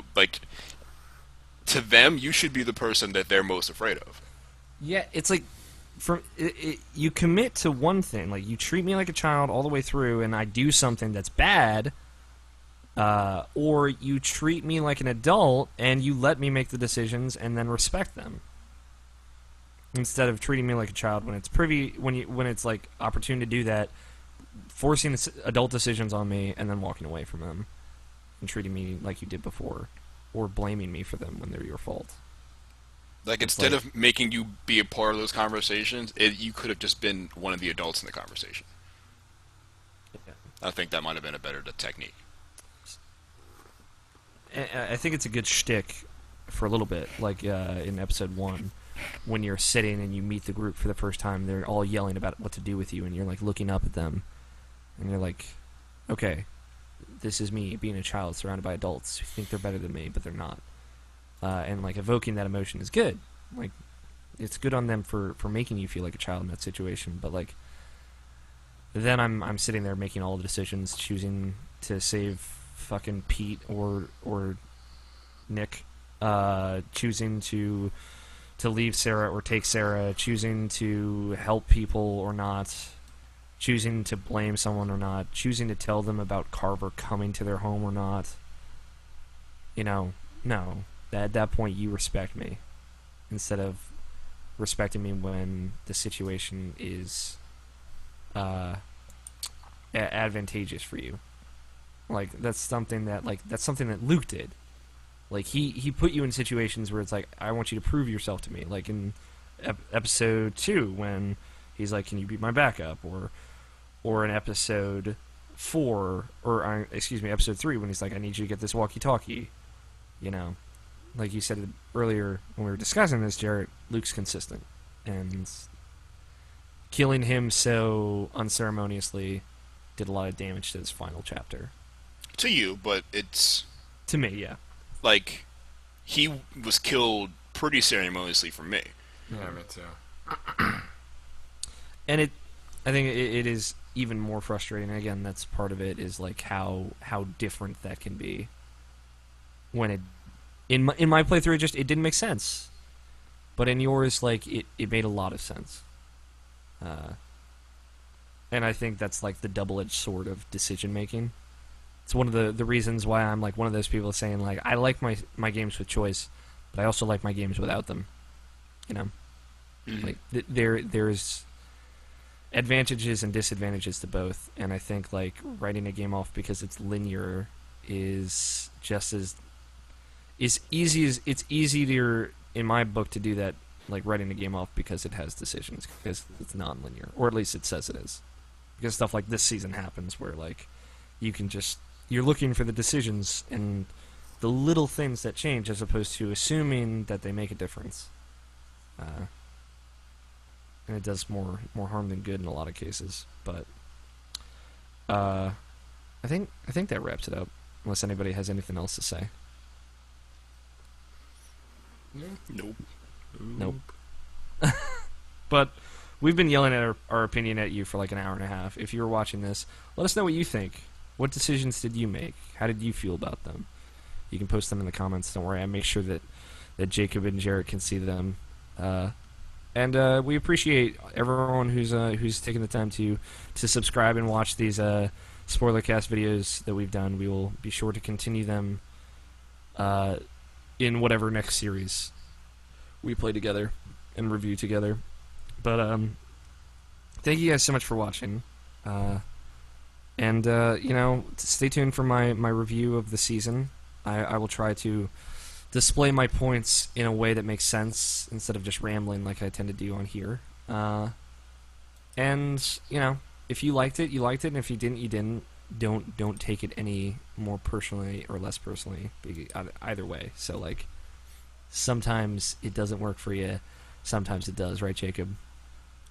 to them, you should be the person that they're most afraid of. Yeah, it's like, you commit to one thing. Like, you treat me like a child all the way through, and I do something that's bad, or you treat me like an adult, and you let me make the decisions, and then respect them. Instead of treating me like a child when it's when it's like opportune to do that, forcing adult decisions on me, and then walking away from them, and treating me like you did before, or blaming me for them when they're your fault. Like, instead of making you be a part of those conversations, you could have just been one of the adults in the conversation. Yeah. I think that might have been a better technique. I think it's a good shtick for a little bit, like in episode 1, when you're sitting and you meet the group for the first time, they're all yelling about what to do with you, and you're looking up at them, and you're like, okay, this is me being a child surrounded by adults who think they're better than me, but they're not. And evoking that emotion is good. It's good on them for making you feel like a child in that situation. But then I'm sitting there making all the decisions, choosing to save fucking Pete or Nick, choosing to leave Sarah or take Sarah, choosing to help people or not, choosing to blame someone or not, choosing to tell them about Carver coming to their home or not. No. At that point, you respect me, instead of respecting me when the situation is advantageous for you. Like that's something that Luke did. Like he put you in situations where it's like, I want you to prove yourself to me. Like in episode 2 when he's like, can you be my backup? Or in episode 4, or excuse me, episode 3 when he's like, I need you to get this walkie-talkie. You know, like you said earlier when we were discussing this, Jarrett, Luke's consistent, and killing him so unceremoniously did a lot of damage to this final chapter. To you, but it's... To me, yeah. Like, he was killed pretty ceremoniously for me. Yeah, me too. And I think it is even more frustrating. Again, that's part of it, is like how different that can be. When it in my playthrough, it didn't make sense, but in yours, like it made a lot of sense. And I think that's like the double-edged sword of decision making. It's one of the reasons why I'm like one of those people saying like, I like my games with choice, but I also like my games without them. You know, like there's advantages and disadvantages to both, and I think like writing a game off because it's linear is just as easy as it's easier in my book to do that, like writing a game off because it has decisions, because it's non-linear, or at least it says it is. Because stuff like this season happens where like you're looking for the decisions and the little things that change, as opposed to assuming that they make a difference. And it does more harm than good in a lot of cases. But I think that wraps it up. Unless anybody has anything else to say. Nope. But we've been yelling at our opinion at you for like an hour and a half. If you were watching this, let us know what you think. What decisions did you make? How did you feel about them? You can post them in the comments. Don't worry, I make sure that Jacob and Jarrett can see them. And we appreciate everyone who's taken the time to subscribe and watch these Spoilercast videos that we've done. We will be sure to continue them in whatever next series we play together and review together. But thank you guys so much for watching. And stay tuned for my review of the season. I will try to display my points in a way that makes sense instead of just rambling like I tend to do on here. And if you liked it, you liked it, and if you didn't, you didn't. Don't take it any more personally or less personally. Either way. So like, sometimes it doesn't work for you. Sometimes it does, right, Jacob?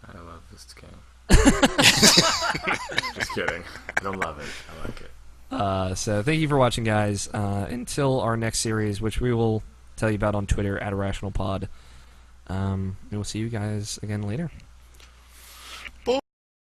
I love this game. Just kidding. I don't love it. I like it. So thank you for watching, guys. Until our next series, which we will tell you about on Twitter @IrrationalPod. We will see you guys again later.